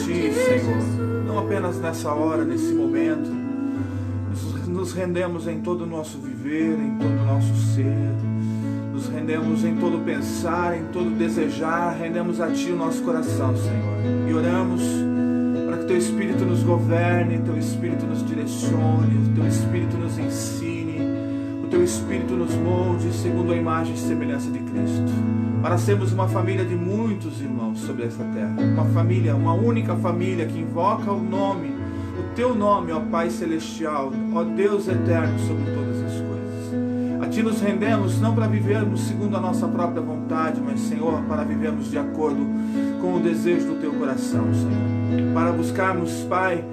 Ti, Senhor, não apenas nessa hora, nesse momento. Nos rendemos em todo o nosso viver, em todo o nosso ser. Nos rendemos em todo pensar, em todo desejar. Rendemos a Ti o nosso coração, Senhor. E oramos para que Teu Espírito nos governe, Teu Espírito nos direcione, Teu Espírito nos ensine, o Teu Espírito nos molde segundo a imagem e semelhança de Cristo. Para sermos uma família de muitos irmãos sobre essa terra. Uma família, uma única família que invoca o nome, o Teu nome, ó Pai Celestial, ó Deus eterno sobre todas as coisas. A Ti nos rendemos não para vivermos segundo a nossa própria vontade, mas, Senhor, para vivermos de acordo com o desejo do Teu coração, Senhor. Para buscarmos, Pai,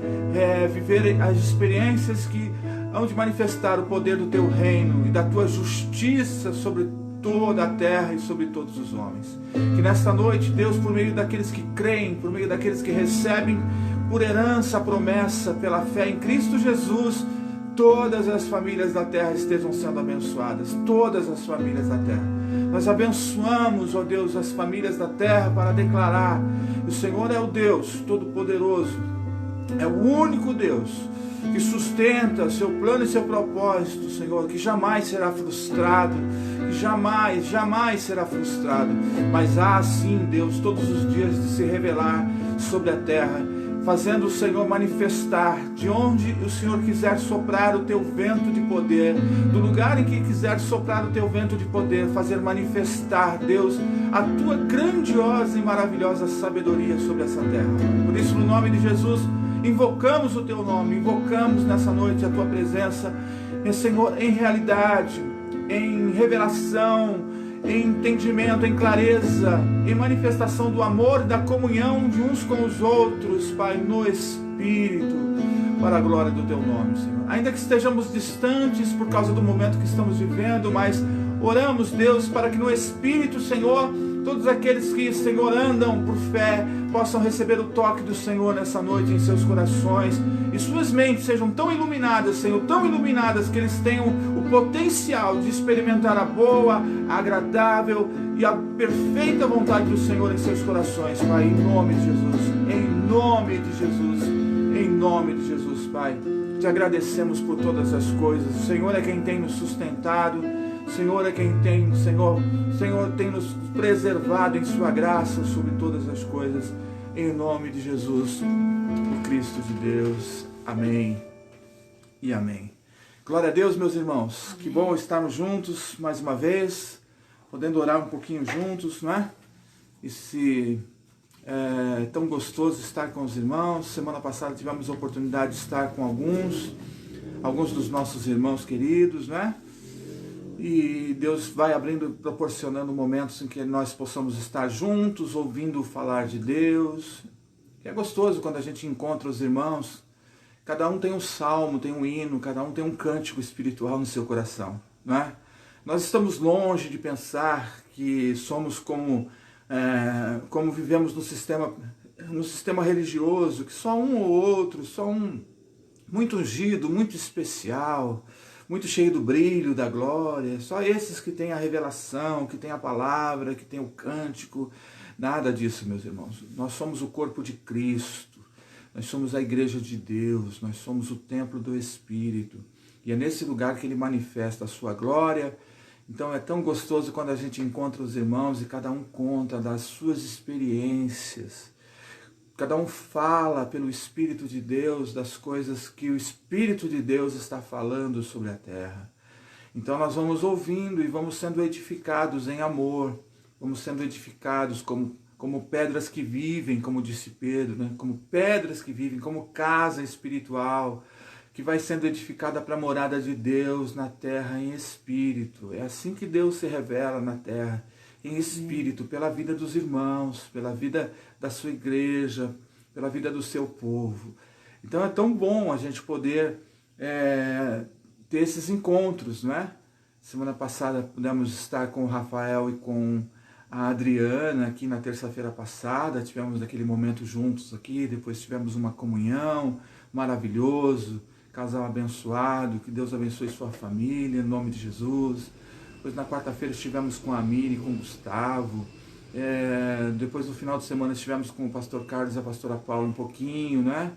viver as experiências que hão de manifestar o poder do Teu reino e da Tua justiça sobre toda a terra e sobre todos os homens. Que nesta noite, Deus, por meio daqueles que creem, por meio daqueles que recebem por herança a promessa pela fé em Cristo Jesus, todas as famílias da terra estejam sendo abençoadas. Todas as famílias da terra. Nós abençoamos, ó Deus, as famílias da terra para declarar que o Senhor é o Deus Todo-Poderoso, é o único Deus que sustenta seu plano e seu propósito, Senhor, que jamais será frustrado, que jamais será frustrado, mas há sim, Deus, todos os dias de se revelar sobre a terra, fazendo o Senhor manifestar de onde o Senhor quiser soprar o Teu vento de poder, do lugar em que quiser soprar o Teu vento de poder, fazer manifestar, Deus, a Tua grandiosa e maravilhosa sabedoria sobre essa terra. Por isso, no nome de Jesus, invocamos o Teu nome, invocamos nessa noite a Tua presença, Senhor, em realidade, em revelação, em entendimento, em clareza, em manifestação do amor e da comunhão de uns com os outros, Pai, no Espírito, para a glória do Teu nome, Senhor. Ainda que estejamos distantes por causa do momento que estamos vivendo, mas oramos, Deus, para que no Espírito, Senhor, todos aqueles que, Senhor, andam por fé, possam receber o toque do Senhor nessa noite em seus corações, e suas mentes sejam tão iluminadas, Senhor, tão iluminadas, que eles tenham o potencial de experimentar a boa, a agradável e a perfeita vontade do Senhor em seus corações, Pai, em nome de Jesus, em nome de Jesus, em nome de Jesus, Pai. Te agradecemos por todas as coisas. O Senhor é quem tem nos sustentado, o Senhor é quem tem, Senhor tem nos preservado em sua graça sobre todas as coisas, em nome de Jesus, o Cristo de Deus. Amém e amém. Glória a Deus, meus irmãos. Amém. Que bom estarmos juntos mais uma vez, podendo orar um pouquinho juntos, não é? É tão gostoso estar com os irmãos. Semana passada tivemos a oportunidade de estar com alguns dos nossos irmãos queridos, né? E Deus vai proporcionando momentos em que nós possamos estar juntos, ouvindo falar de Deus. E é gostoso quando a gente encontra os irmãos. Cada um tem um salmo, tem um hino, cada um tem um cântico espiritual no seu coração, não é? Nós estamos longe de pensar que somos como vivemos no sistema religioso, que só um ou outro, só um muito ungido, muito especial, muito cheio do brilho, da glória, só esses que têm a revelação, que têm a palavra, que têm o cântico. Nada disso, meus irmãos. Nós somos o corpo de Cristo, nós somos a igreja de Deus, nós somos o templo do Espírito, e é nesse lugar que Ele manifesta a sua glória. Então é tão gostoso quando a gente encontra os irmãos e cada um conta das suas experiências, cada um fala pelo Espírito de Deus das coisas que o Espírito de Deus está falando sobre a terra. Então nós vamos ouvindo e vamos sendo edificados em amor, vamos sendo edificados como pedras que vivem, como disse Pedro, né? Como pedras que vivem, como casa espiritual, que vai sendo edificada para a morada de Deus na terra em espírito. É assim que Deus se revela na terra, em espírito, pela vida dos irmãos, pela vida da sua igreja, pela vida do seu povo. Então é tão bom a gente poder ter esses encontros, não é? Semana passada pudemos estar com o Rafael e com a Adriana aqui na terça-feira passada, tivemos aquele momento juntos aqui, depois tivemos uma comunhão maravilhoso, casal abençoado, que Deus abençoe sua família, em nome de Jesus. Depois na quarta-feira estivemos com a Miri, com o Gustavo, Depois no final de semana estivemos com o pastor Carlos e a pastora Paula um pouquinho, né?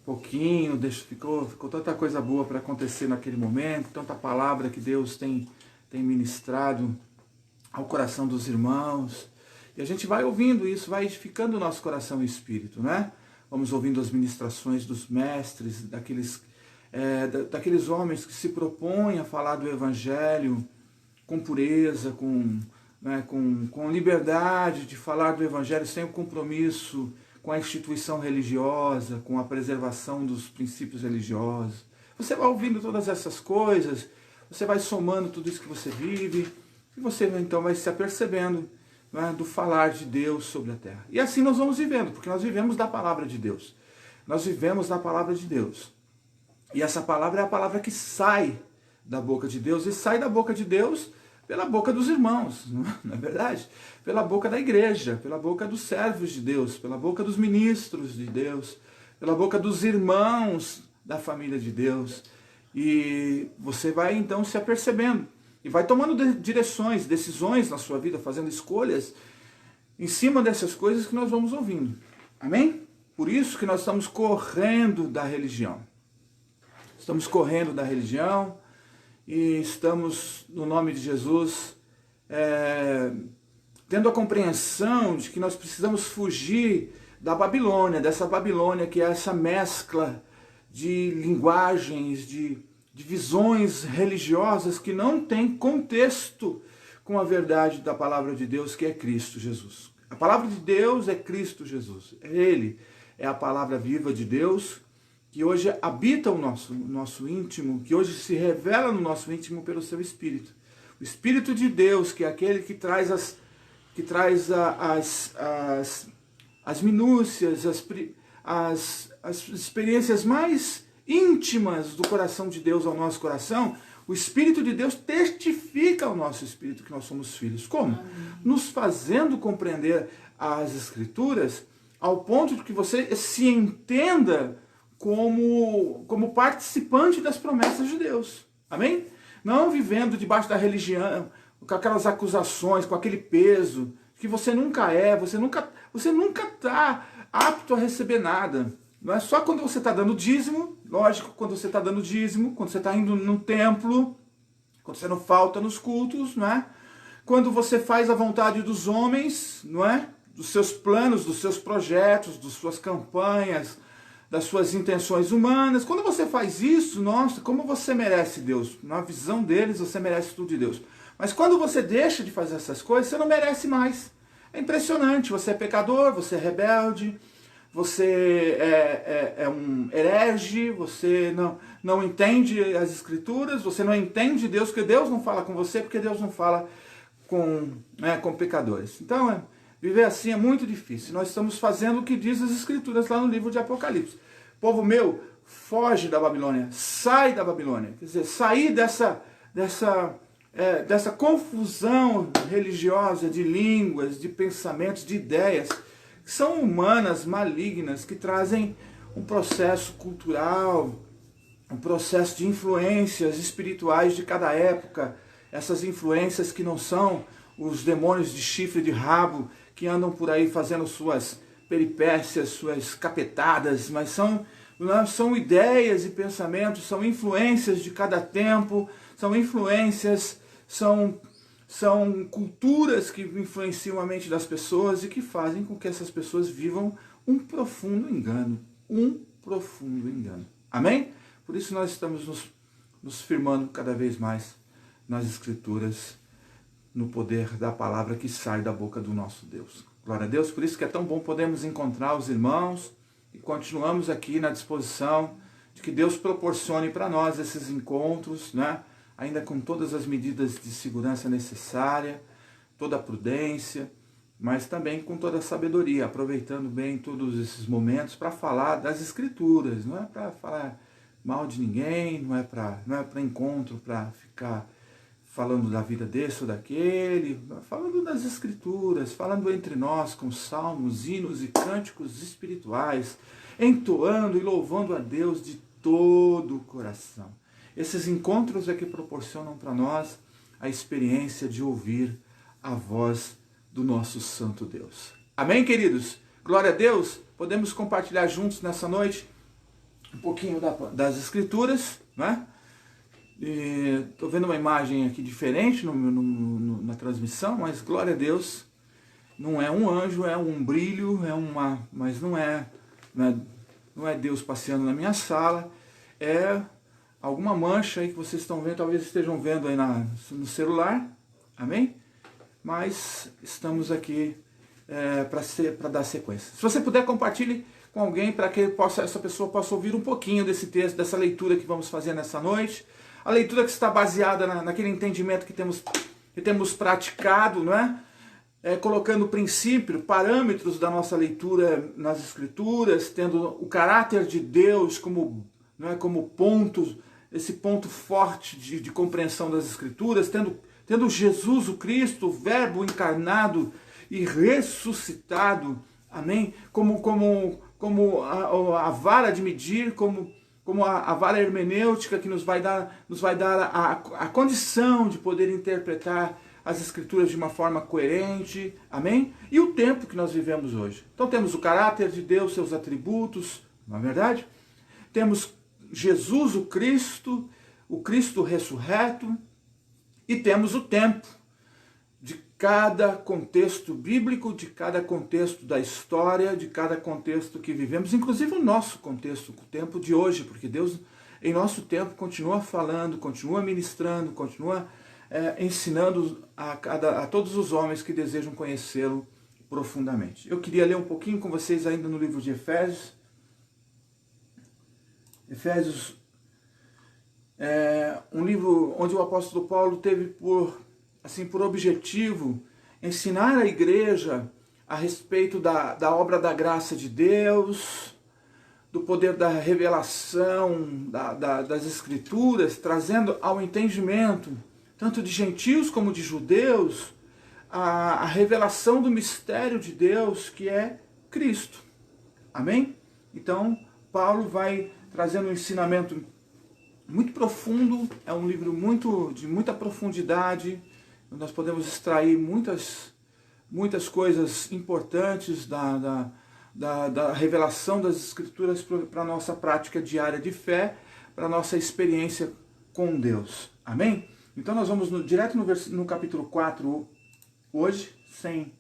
Pouquinho, ficou tanta coisa boa para acontecer naquele momento, tanta palavra que Deus tem ministrado ao coração dos irmãos. E a gente vai ouvindo isso, vai edificando o nosso coração e espírito, né? Vamos ouvindo as ministrações dos mestres, daqueles homens que se propõem a falar do Evangelho com pureza, com liberdade de falar do Evangelho sem o compromisso com a instituição religiosa, com a preservação dos princípios religiosos. Você vai ouvindo todas essas coisas, você vai somando tudo isso que você vive, e você então vai se apercebendo, né, do falar de Deus sobre a terra. E assim nós vamos vivendo, porque nós vivemos da palavra de Deus. Nós vivemos da palavra de Deus. E essa palavra é a palavra que sai da boca de Deus, e sai da boca de Deus pela boca dos irmãos, não é verdade? Pela boca da igreja, pela boca dos servos de Deus, pela boca dos ministros de Deus, pela boca dos irmãos da família de Deus. E você vai então se apercebendo e vai tomando direções, decisões na sua vida, fazendo escolhas em cima dessas coisas que nós vamos ouvindo. Amém? Por isso que nós estamos correndo da religião. Estamos correndo da religião e estamos, no nome de Jesus, tendo a compreensão de que nós precisamos fugir da Babilônia, dessa Babilônia que é essa mescla de linguagens, de visões religiosas que não tem contexto com a verdade da palavra de Deus, que é Cristo Jesus. A palavra de Deus é Cristo Jesus. Ele é a palavra viva de Deus, que hoje habita o nosso íntimo, que hoje se revela no nosso íntimo pelo seu Espírito. O Espírito de Deus, que é aquele que traz as minúcias, as experiências mais íntimas do coração de Deus ao nosso coração. O Espírito de Deus testifica ao nosso espírito que nós somos filhos. Como? Nos fazendo compreender as Escrituras ao ponto de que você se entenda como participante das promessas de Deus. Amém? Não vivendo debaixo da religião, com aquelas acusações, com aquele peso, que você nunca é, você nunca está apto a receber nada. Não é só quando você está dando dízimo, lógico, quando você está dando dízimo, quando você está indo no templo, quando você não falta nos cultos, não é? Quando você faz a vontade dos homens, não é? Dos seus planos, dos seus projetos, das suas campanhas, das suas intenções humanas. Quando você faz isso, nossa, como você merece Deus. Na visão deles, você merece tudo de Deus. Mas quando você deixa de fazer essas coisas, você não merece mais. É impressionante, você é pecador, você é rebelde, você é um herege, você não entende as Escrituras, você não entende Deus, porque Deus não fala com você, porque Deus não fala com pecadores. Então, viver assim é muito difícil. Nós estamos fazendo o que diz as Escrituras lá no livro de Apocalipse. Povo meu, foge da Babilônia, sai da Babilônia. Quer dizer, sair dessa confusão religiosa de línguas, de pensamentos, de ideias, que são humanas, malignas, que trazem um processo cultural, um processo de influências espirituais de cada época. Essas influências que não são os demônios de chifre de rabo, que andam por aí fazendo suas peripécias, suas capetadas, mas são ideias e pensamentos, são influências de cada tempo, são influências, são culturas que influenciam a mente das pessoas e que fazem com que essas pessoas vivam um profundo engano. Amém? Por isso nós estamos nos firmando cada vez mais nas Escrituras, no poder da palavra que sai da boca do nosso Deus. Glória a Deus, por isso que é tão bom podermos encontrar os irmãos e continuamos aqui na disposição de que Deus proporcione para nós esses encontros, né? Ainda com todas as medidas de segurança necessária, toda a prudência, mas também com toda a sabedoria, aproveitando bem todos esses momentos para falar das Escrituras. Não é para falar mal de ninguém, não é para encontro, para ficar falando da vida desse ou daquele, falando das Escrituras, falando entre nós com salmos, hinos e cânticos espirituais, entoando e louvando a Deus de todo o coração. Esses encontros é que proporcionam para nós a experiência de ouvir a voz do nosso santo Deus. Amém, queridos? Glória a Deus. Podemos compartilhar juntos nessa noite um pouquinho das Escrituras, né? Estou vendo uma imagem aqui diferente na transmissão, mas glória a Deus. Não é um anjo, é um brilho, mas não é Deus passeando na minha sala. É alguma mancha aí que vocês estão vendo, talvez estejam vendo aí no celular. Amém? Mas estamos aqui para dar sequência. Se você puder, compartilhe com alguém para que essa pessoa possa ouvir um pouquinho desse texto, dessa leitura que vamos fazer nessa noite. A leitura que está baseada naquele entendimento que temos praticado, não é? Colocando princípio, parâmetros da nossa leitura nas Escrituras, tendo o caráter de Deus como ponto, esse ponto forte de compreensão das Escrituras, tendo Jesus o Cristo, o Verbo encarnado e ressuscitado, amém? Como a vara de medir, como a vara hermenêutica que nos vai dar a condição de poder interpretar as Escrituras de uma forma coerente, amém? E o tempo que nós vivemos hoje. Então temos o caráter de Deus, seus atributos, não é verdade? Temos Jesus o Cristo ressurreto, e temos o tempo de cada contexto bíblico, de cada contexto da história, de cada contexto que vivemos, inclusive o nosso contexto, o tempo de hoje, porque Deus em nosso tempo continua falando, continua ministrando, continua ensinando a todos os homens que desejam conhecê-lo profundamente. Eu queria ler um pouquinho com vocês ainda no livro de Efésios. Efésios é um livro onde o apóstolo Paulo teve por objetivo ensinar a igreja a respeito da obra da graça de Deus, do poder da revelação das Escrituras, trazendo ao entendimento tanto de gentios como de judeus, a revelação do mistério de Deus, que é Cristo. Amém? Então, Paulo vai trazendo um ensinamento muito profundo, é um livro de muita profundidade, nós podemos extrair muitas coisas importantes da revelação das Escrituras para a nossa prática diária de fé, para a nossa experiência com Deus. Amém? Então nós vamos direto no capítulo 4 hoje, sem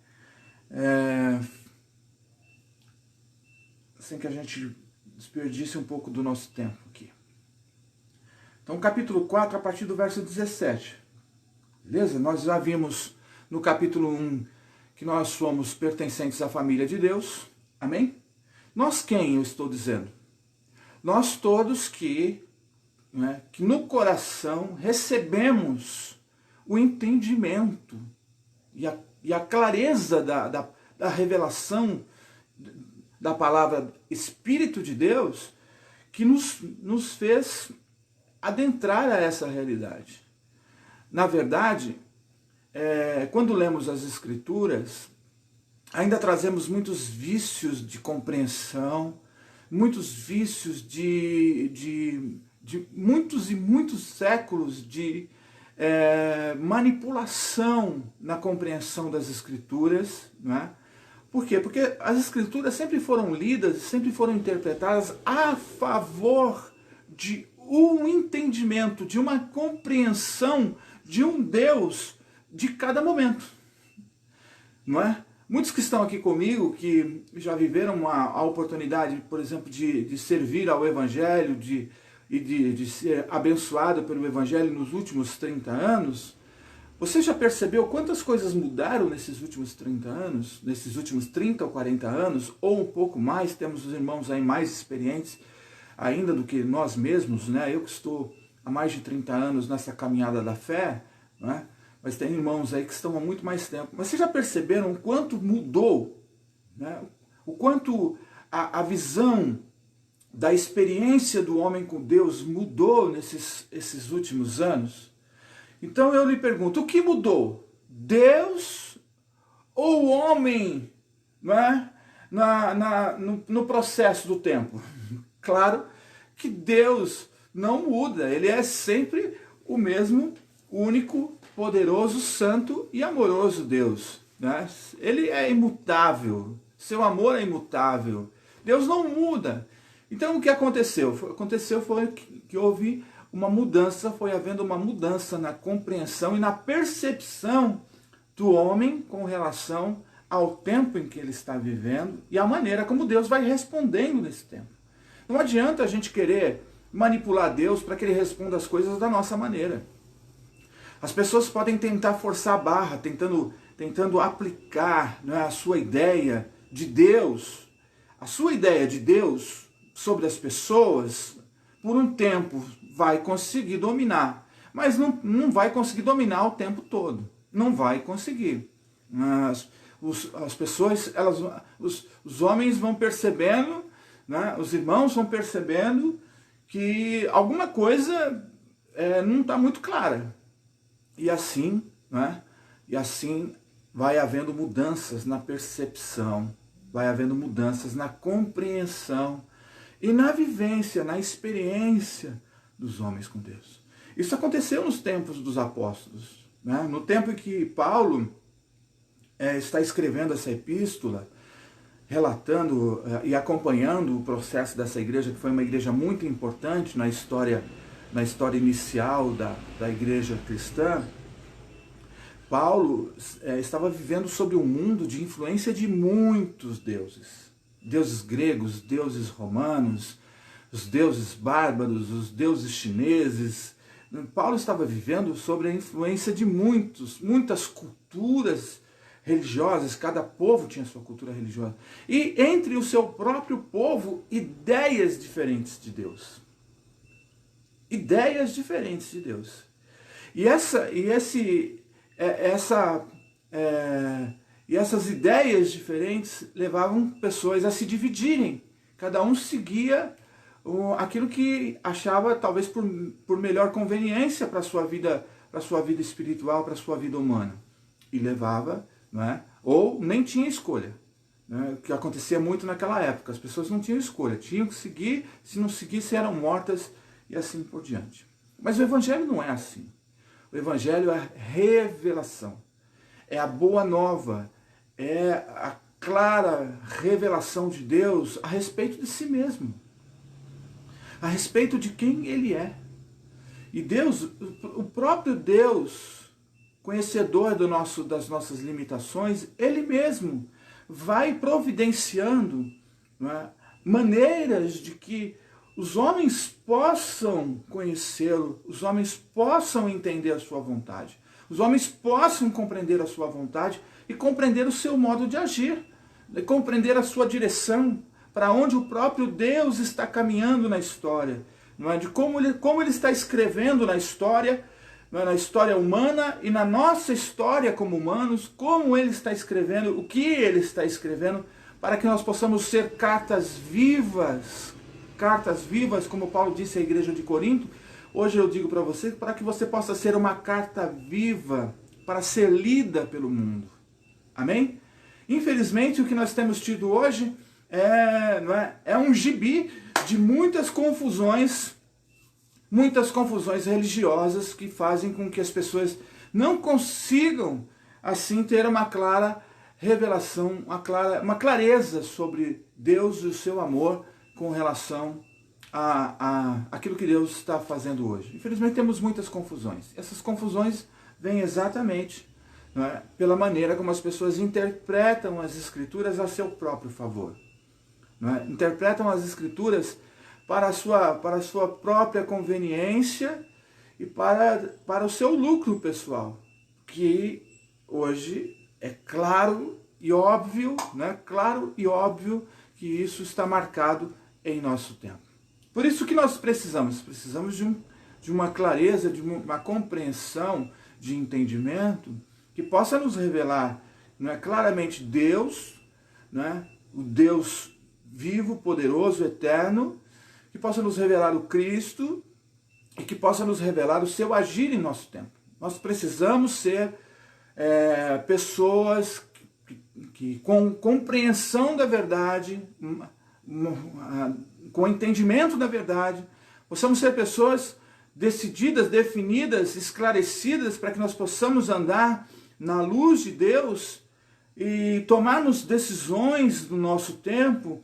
que a gente desperdice um pouco do nosso tempo aqui. Então capítulo 4 a partir do verso 17. Beleza? Nós já vimos no capítulo 1 que nós somos pertencentes à família de Deus. Amém? Nós quem eu estou dizendo? Nós todos que no coração recebemos o entendimento e a clareza da revelação da palavra Espírito de Deus, que nos fez adentrar a essa realidade. Na verdade, quando lemos as Escrituras, ainda trazemos muitos vícios de compreensão, muitos vícios de muitos e muitos séculos de manipulação na compreensão das Escrituras, não é? Por quê? Porque as Escrituras sempre foram lidas, sempre foram interpretadas a favor de um entendimento, de uma compreensão de um Deus de cada momento, não é? Muitos que estão aqui comigo, que já viveram a oportunidade, por exemplo, de servir ao Evangelho, de ser abençoado pelo Evangelho nos últimos 30 anos, você já percebeu quantas coisas mudaram nesses últimos 30 anos, nesses últimos 30 ou 40 anos, ou um pouco mais? Temos os irmãos aí mais experientes ainda do que nós mesmos, né? Eu que estou há mais de 30 anos nessa caminhada da fé, né? Mas tem irmãos aí que estão há muito mais tempo. Mas vocês já perceberam o quanto mudou, né? O quanto a visão da experiência do homem com Deus mudou esses últimos anos? Então eu lhe pergunto, o que mudou? Deus ou o homem, né? no processo do tempo? Claro que Deus não muda, Ele é sempre o mesmo, único, poderoso, santo e amoroso Deus. né? Ele é imutável, seu amor é imutável, Deus não muda. Então o que aconteceu? Foi que houve uma mudança, foi havendo uma mudança na compreensão e na percepção do homem com relação ao tempo em que ele está vivendo e a maneira como Deus vai respondendo nesse tempo. Não adianta a gente querer manipular Deus para que ele responda as coisas da nossa maneira. As pessoas podem tentar forçar a barra, tentando aplicar, né, a sua ideia de Deus, sobre as pessoas, por um tempo vai conseguir dominar, mas não vai conseguir dominar o tempo todo. Não vai conseguir. As pessoas, os homens vão percebendo, né, os irmãos vão percebendo que alguma coisa não está muito clara. E assim, né, vai havendo mudanças na percepção, vai havendo mudanças na compreensão e na vivência, na experiência dos homens com Deus. Isso aconteceu nos tempos dos apóstolos, né? No tempo em que Paulo está escrevendo essa epístola, relatando e acompanhando o processo dessa igreja, que foi uma igreja muito importante na história inicial da igreja cristã. Paulo estava vivendo sobre um mundo de influência de muitos deuses. Deuses gregos, deuses romanos, os deuses bárbaros, os deuses chineses. Paulo estava vivendo sobre a influência de muitas culturas religiosas, cada povo tinha sua cultura religiosa. E entre o seu próprio povo, ideias diferentes de Deus. Ideias diferentes de Deus. E essas ideias diferentes levavam pessoas a se dividirem. Cada um seguia aquilo que achava, talvez por melhor conveniência para a sua vida espiritual, para a sua vida humana. E levava, não é? Ou nem tinha escolha. Né? O que acontecia muito naquela época. As pessoas não tinham escolha, tinham que seguir, se não seguissem eram mortas e assim por diante. Mas o Evangelho não é assim. O Evangelho é revelação. É a boa nova, é a clara revelação de Deus a respeito de si mesmo, a respeito de quem Ele é. E Deus, o próprio Deus, conhecedor das nossas limitações, Ele mesmo vai providenciando, não é, maneiras de que os homens possam conhecê-lo, os homens possam entender a sua vontade, os homens possam compreender a sua vontade e compreender o seu modo de agir, compreender a sua direção, para onde o próprio Deus está caminhando na história, não é? De como ele está escrevendo na história humana e na nossa história como humanos, como Ele está escrevendo, o que Ele está escrevendo, para que nós possamos ser cartas vivas, como Paulo disse à igreja de Corinto. Hoje eu digo para você, para que você possa ser uma carta viva, para ser lida pelo mundo. Amém? Infelizmente, o que nós temos tido hoje é um gibi de muitas confusões religiosas que fazem com que as pessoas não consigam, assim, ter uma clara revelação, uma clareza sobre Deus e o seu amor com relação a aquilo que Deus está fazendo hoje. Infelizmente temos muitas confusões. Essas confusões vêm exatamente, não é, pela maneira como as pessoas interpretam as Escrituras a seu próprio favor. Não é? Interpretam as Escrituras para a sua própria conveniência e para o seu lucro pessoal, que hoje é claro e óbvio, né? Claro e óbvio que isso está marcado em nosso tempo. Por isso que nós precisamos de uma clareza, de uma compreensão, de entendimento que possa nos revelar, não é, claramente Deus, né? O Deus vivo, poderoso, eterno, que possa nos revelar o Cristo e que possa nos revelar o seu agir em nosso tempo. Nós precisamos ser pessoas que com compreensão da verdade, com entendimento da verdade, possamos ser pessoas decididas, definidas, esclarecidas, para que nós possamos andar na luz de Deus, e tomarmos decisões no nosso tempo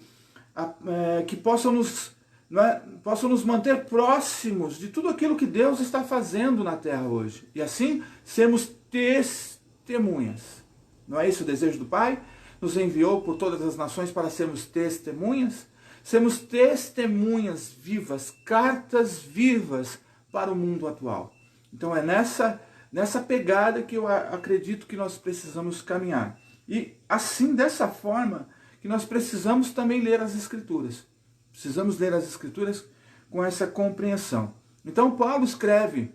que possam nos manter próximos de tudo aquilo que Deus está fazendo na terra hoje. E assim sermos testemunhas. Não é esse o desejo do Pai? Nos enviou por todas as nações para sermos testemunhas? Sermos testemunhas vivas, cartas vivas para o mundo atual. Então é nessa pegada que eu acredito que nós precisamos caminhar. E assim, dessa forma, que nós precisamos também ler as Escrituras. Precisamos ler as Escrituras com essa compreensão. Então Paulo escreve,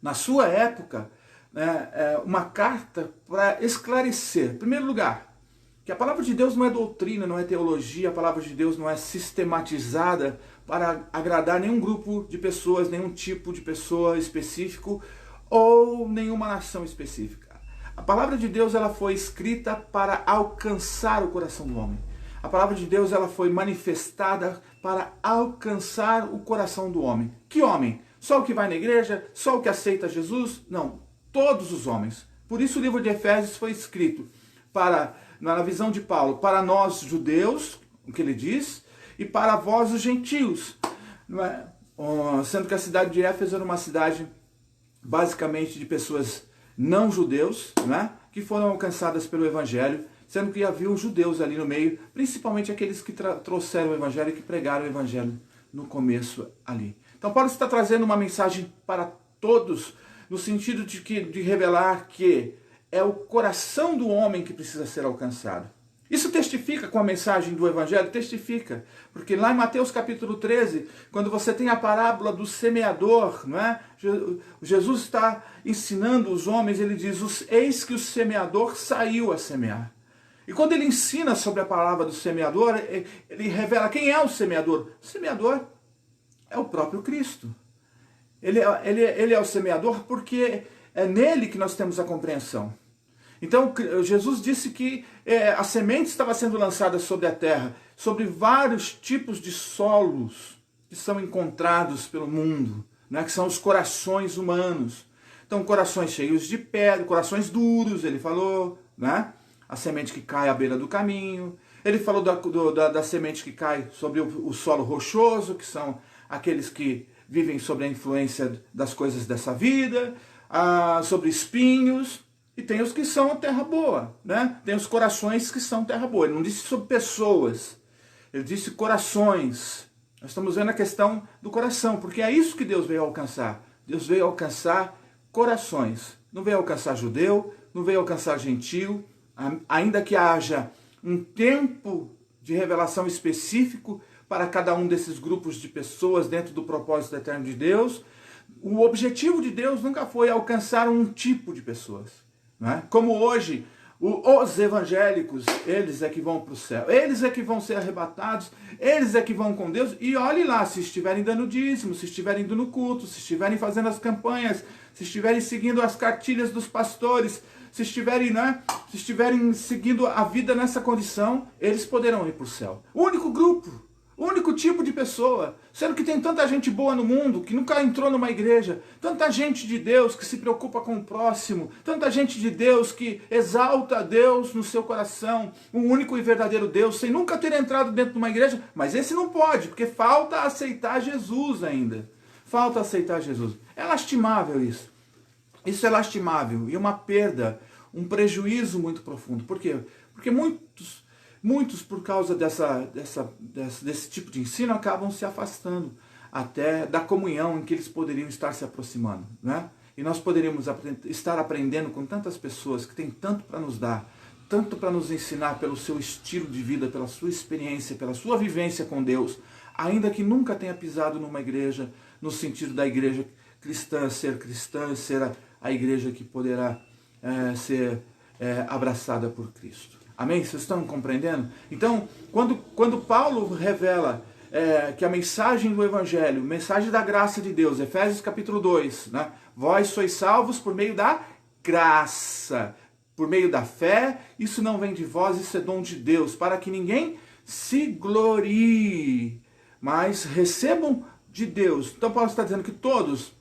na sua época, uma carta para esclarecer, em primeiro lugar, que a palavra de Deus não é doutrina, não é teologia, a palavra de Deus não é sistematizada para agradar nenhum grupo de pessoas, nenhum tipo de pessoa específico ou nenhuma nação específica. A palavra de Deus ela foi escrita para alcançar o coração do homem. A palavra de Deus ela foi manifestada para alcançar o coração do homem. Que homem? Só o que vai na igreja? Só o que aceita Jesus? Não, todos os homens. Por isso o livro de Efésios foi escrito na visão de Paulo, para nós judeus, o que ele diz, e para vós os gentios. Não é? Sendo que a cidade de Éfeso era uma cidade basicamente de pessoas não judeus, né, que foram alcançadas pelo Evangelho, sendo que havia os judeus ali no meio, principalmente aqueles que trouxeram o Evangelho e que pregaram o Evangelho no começo ali. Então Paulo está trazendo uma mensagem para todos, no sentido de revelar que é o coração do homem que precisa ser alcançado. Isso testifica com a mensagem do Evangelho? Testifica. Porque lá em Mateus capítulo 13, quando você tem a parábola do semeador, não é? Jesus está ensinando os homens, ele diz, eis que o semeador saiu a semear. E quando ele ensina sobre a palavra do semeador, ele revela quem é o semeador. O semeador é o próprio Cristo. Ele é o semeador porque é nele que nós temos a compreensão. Então Jesus disse que a semente estava sendo lançada sobre a terra, sobre vários tipos de solos que são encontrados pelo mundo, né, que são os corações humanos. Então corações cheios de pedra, corações duros, ele falou, né? A semente que cai à beira do caminho. Ele falou da semente que cai sobre o solo rochoso, que são aqueles que vivem sob a influência das coisas dessa vida, sobre espinhos. E tem os que são terra boa, né? Tem os corações que são terra boa. Ele não disse sobre pessoas, ele disse corações. Nós estamos vendo a questão do coração, porque é isso que Deus veio alcançar. Deus veio alcançar corações. Não veio alcançar judeu, não veio alcançar gentio, ainda que haja um tempo de revelação específico para cada um desses grupos de pessoas dentro do propósito eterno de Deus. O objetivo de Deus nunca foi alcançar um tipo de pessoas. Como hoje, os evangélicos, eles é que vão para o céu, eles é que vão ser arrebatados, eles é que vão com Deus, e olhe lá, se estiverem dando dízimo, se estiverem indo no culto, se estiverem fazendo as campanhas, se estiverem seguindo as cartilhas dos pastores, se estiverem seguindo a vida nessa condição, eles poderão ir para o céu. O único grupo, o único tipo de pessoa, sendo que tem tanta gente boa no mundo que nunca entrou numa igreja, tanta gente de Deus que se preocupa com o próximo, tanta gente de Deus que exalta a Deus no seu coração, o único e verdadeiro Deus, sem nunca ter entrado dentro de uma igreja, mas esse não pode, porque falta aceitar Jesus ainda. Falta aceitar Jesus. É lastimável isso. Isso é lastimável e uma perda, um prejuízo muito profundo. Por quê? Porque muitos, por causa desse tipo de ensino, acabam se afastando até da comunhão em que eles poderiam estar se aproximando, né? E nós poderíamos estar aprendendo com tantas pessoas que têm tanto para nos dar, tanto para nos ensinar pelo seu estilo de vida, pela sua experiência, pela sua vivência com Deus, ainda que nunca tenha pisado numa igreja, no sentido da igreja cristã, ser a igreja que poderá ser abraçada por Cristo. Amém? Vocês estão compreendendo? Então, quando Paulo revela que a mensagem do Evangelho, mensagem da graça de Deus, Efésios capítulo 2, né? Vós sois salvos por meio da graça, por meio da fé, isso não vem de vós, isso é dom de Deus, para que ninguém se glorie, mas recebam de Deus. Então Paulo está dizendo que todos,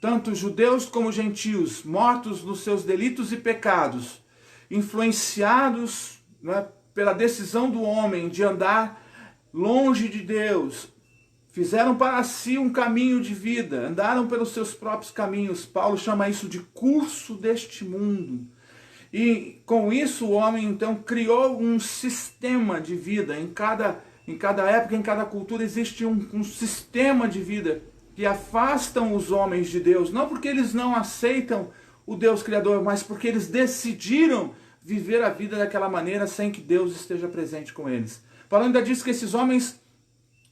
tanto judeus como gentios, mortos nos seus delitos e pecados, influenciados, né, pela decisão do homem de andar longe de Deus, fizeram para si um caminho de vida, andaram pelos seus próprios caminhos. Paulo chama isso de curso deste mundo. E com isso o homem então criou um sistema de vida. Em cada época, em cada cultura existe um sistema de vida que afastam os homens de Deus, não porque eles não aceitam o Deus Criador, mas porque eles decidiram viver a vida daquela maneira sem que Deus esteja presente com eles. Paulo ainda diz que esses homens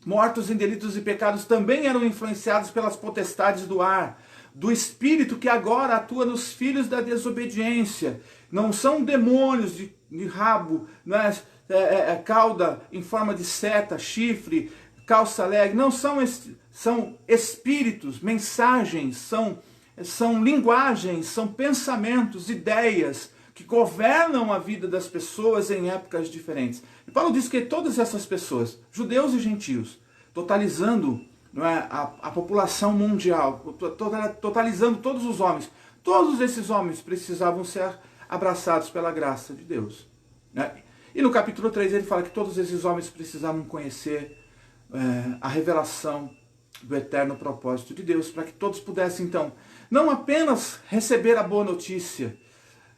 mortos em delitos e pecados também eram influenciados pelas potestades do ar, do espírito que agora atua nos filhos da desobediência. Não são demônios de rabo, né? Cauda em forma de seta, chifre, calça leg, não são espíritos, mensagens, são linguagens, são pensamentos, ideias que governam a vida das pessoas em épocas diferentes. E Paulo diz que todas essas pessoas, judeus e gentios, totalizando, não é, a população mundial, totalizando todos os homens, todos esses homens precisavam ser abraçados pela graça de Deus, né? E no capítulo 3 ele fala que todos esses homens precisavam conhecer a revelação do eterno propósito de Deus, para que todos pudessem então, não apenas receber a boa notícia,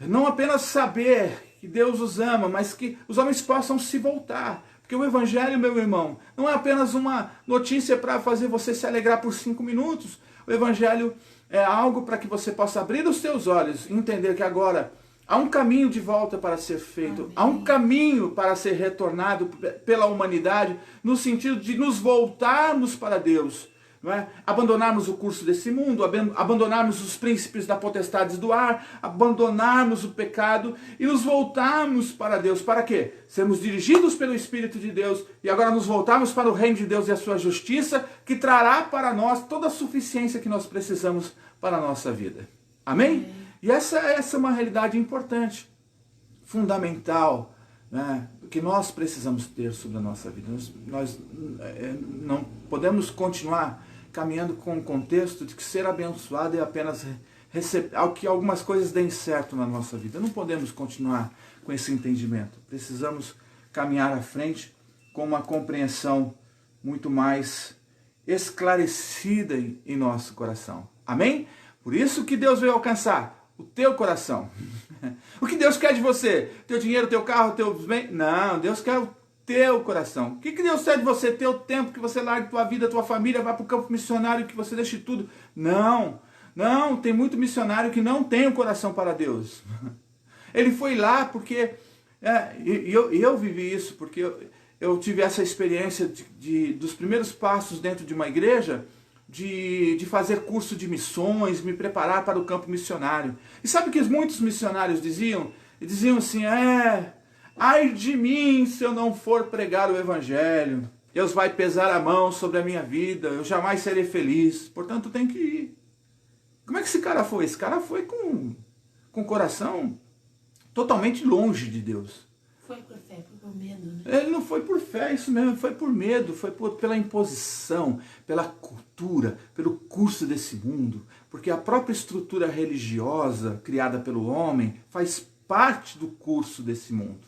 não apenas saber que Deus os ama, mas que os homens possam se voltar. Porque o Evangelho, meu irmão, não é apenas uma notícia para fazer você se alegrar por 5 minutos. O Evangelho é algo para que você possa abrir os teus olhos e entender que agora há um caminho de volta para ser feito. Amém. Há um caminho para ser retornado pela humanidade, no sentido de nos voltarmos para Deus. Não é? Abandonarmos o curso desse mundo, abandonarmos os príncipes da potestades do ar, abandonarmos o pecado e nos voltarmos para Deus. Para quê? Sermos dirigidos pelo Espírito de Deus e agora nos voltarmos para o reino de Deus e a sua justiça, que trará para nós toda a suficiência que nós precisamos para a nossa vida. Amém? E essa é uma realidade importante, fundamental, né, que nós precisamos ter sobre a nossa vida. Nós não podemos continuar caminhando com o contexto de que ser abençoado é apenas que algumas coisas deem certo na nossa vida. Não podemos continuar com esse entendimento. Precisamos caminhar à frente com uma compreensão muito mais esclarecida em nosso coração. Amém? Por isso que Deus veio alcançar o teu coração. O que Deus quer de você? Teu dinheiro, teu carro, teus bens? Não, Deus quer o teu coração. O que Deus quer de você? Teu tempo, que você largue tua vida, tua família, vá para o campo missionário, que você deixe tudo. Não, tem muito missionário que não tem o coração para Deus. Ele foi lá porque... eu vivi isso, porque eu tive essa experiência dos primeiros passos dentro de uma igreja, de fazer curso de missões, me preparar para o campo missionário. E sabe o que muitos missionários diziam? Eles diziam assim, ai de mim se eu não for pregar o Evangelho, Deus vai pesar a mão sobre a minha vida, eu jamais serei feliz, portanto tem que ir. Como é que esse cara foi? Esse cara foi com o coração totalmente longe de Deus. Foi por fé, foi por medo, né? Ele não foi por fé, isso mesmo, foi por medo, foi pela imposição, pela cultura, pelo curso desse mundo, porque a própria estrutura religiosa criada pelo homem faz parte do curso desse mundo.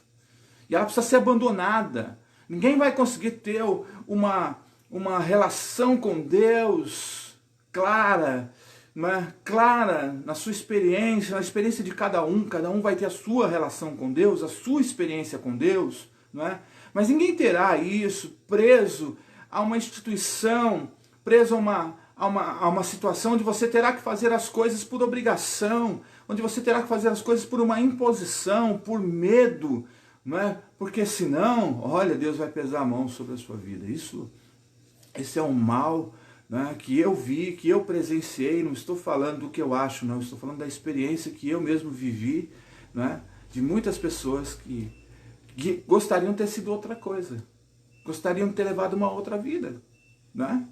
E ela precisa ser abandonada. Ninguém vai conseguir ter uma relação com Deus clara, né? Clara na sua experiência, na experiência de cada um vai ter a sua relação com Deus, a sua experiência com Deus, não é? Mas ninguém terá isso preso a uma instituição, preso a uma situação onde você terá que fazer as coisas por obrigação, onde você terá que fazer as coisas por uma imposição, por medo, não é? Porque senão, olha, Deus vai pesar a mão sobre a sua vida. Esse é um mal, né, que eu vi, que eu presenciei. Não estou falando do que eu acho, não, estou falando da experiência que eu mesmo vivi, né, de muitas pessoas que gostariam de ter sido outra coisa, gostariam de ter levado uma outra vida, né?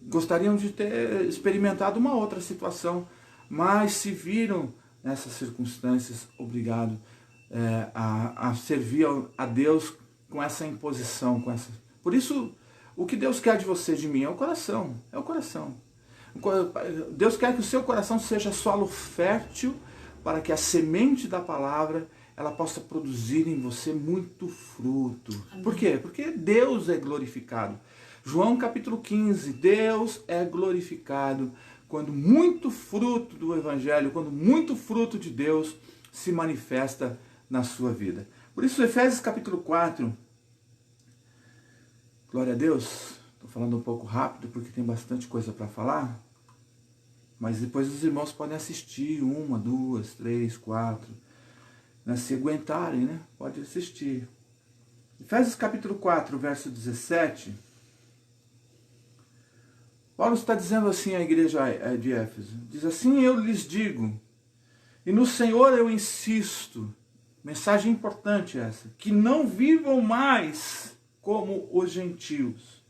Gostariam de ter experimentado uma outra situação, mas se viram nessas circunstâncias obrigados a servir a Deus com essa imposição, Por isso, o que Deus quer de você, de mim, é o coração. É o coração. Deus quer que o seu coração seja solo fértil para que a semente da palavra ela possa produzir em você muito fruto. Amém. Por quê? Porque Deus é glorificado. João capítulo 15, Deus é glorificado quando muito fruto do Evangelho, quando muito fruto de Deus se manifesta na sua vida. Por isso, Efésios capítulo 4, glória a Deus, estou falando um pouco rápido porque tem bastante coisa para falar, mas depois os irmãos podem assistir 1, 2, 3, 4, se aguentarem, né? Pode assistir. Efésios capítulo 4, verso 17, Paulo está dizendo assim à igreja de Éfeso, diz assim: eu lhes digo, e no Senhor eu insisto, mensagem importante essa, que não vivam mais como os gentios,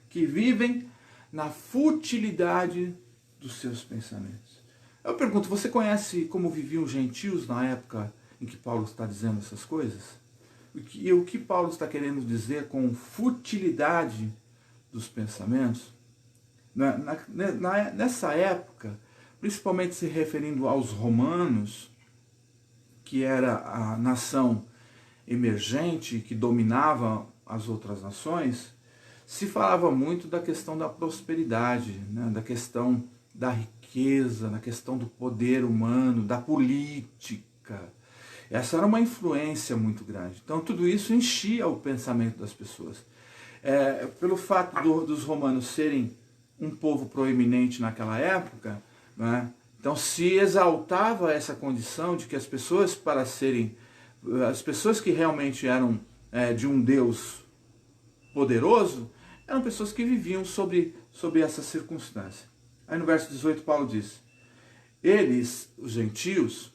que vivem na futilidade dos seus pensamentos. Eu pergunto, você conhece como viviam os gentios na época em que Paulo está dizendo essas coisas? E o que Paulo está querendo dizer com futilidade dos pensamentos? Nessa época, principalmente se referindo aos romanos, que era a nação emergente que dominava as outras nações, se falava muito da questão da prosperidade, né? Da questão da riqueza, da questão do poder humano, da política. Essa era uma influência muito grande. Então tudo isso enchia o pensamento das pessoas. Pelo fato dos romanos serem um povo proeminente naquela época, né? Então se exaltava essa condição de que as pessoas, para serem, as pessoas que realmente eram de um Deus poderoso, eram pessoas que viviam sob essa circunstância. Aí no verso 18 Paulo diz: eles, os gentios,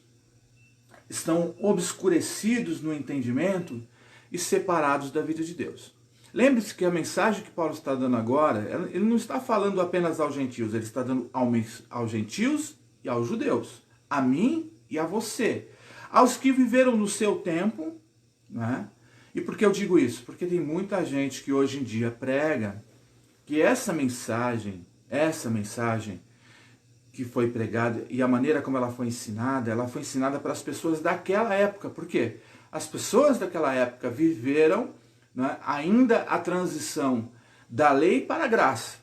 estão obscurecidos no entendimento e separados da vida de Deus. Lembre-se que a mensagem que Paulo está dando agora, ele não está falando apenas aos gentios, ele está dando aos gentios e aos judeus, a mim e a você, aos que viveram no seu tempo, né? E por que eu digo isso? Porque tem muita gente que hoje em dia prega que essa mensagem que foi pregada e a maneira como ela foi ensinada para as pessoas daquela época. Por quê? As pessoas daquela época viveram, né, ainda a transição da lei para a graça.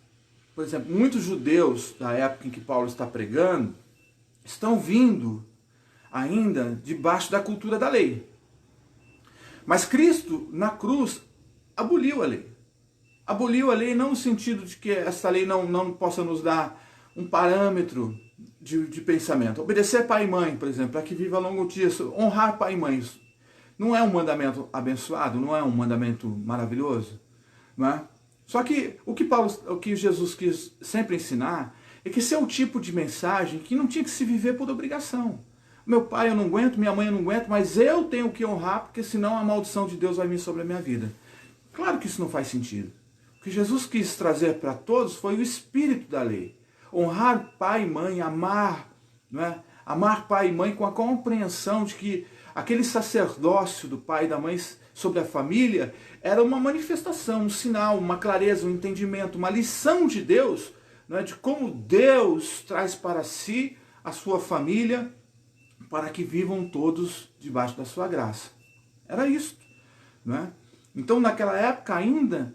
Por exemplo, muitos judeus da época em que Paulo está pregando estão vindo ainda debaixo da cultura da lei. Mas Cristo, na cruz, aboliu a lei. Aboliu a lei não no sentido de que essa lei não possa nos dar um parâmetro de pensamento. Obedecer pai e mãe, por exemplo, para que viva longo dia, honrar pai e mãe. Não é um mandamento abençoado? Não é um mandamento maravilhoso? Não é? Só que o que Jesus quis sempre ensinar é que esse é o tipo de mensagem que não tinha que se viver por obrigação. Meu pai eu não aguento, minha mãe eu não aguento, mas eu tenho que honrar, porque senão a maldição de Deus vai vir sobre a minha vida. Claro que isso não faz sentido. O que Jesus quis trazer para todos foi o espírito da lei. Honrar pai e mãe, amar, não é? Amar pai e mãe com a compreensão de que aquele sacerdócio do pai e da mãe sobre a família era uma manifestação, um sinal, uma clareza, um entendimento, uma lição de Deus, não é? De como Deus traz para si a sua família para que vivam todos debaixo da sua graça. Era isso, não é? Então naquela época ainda,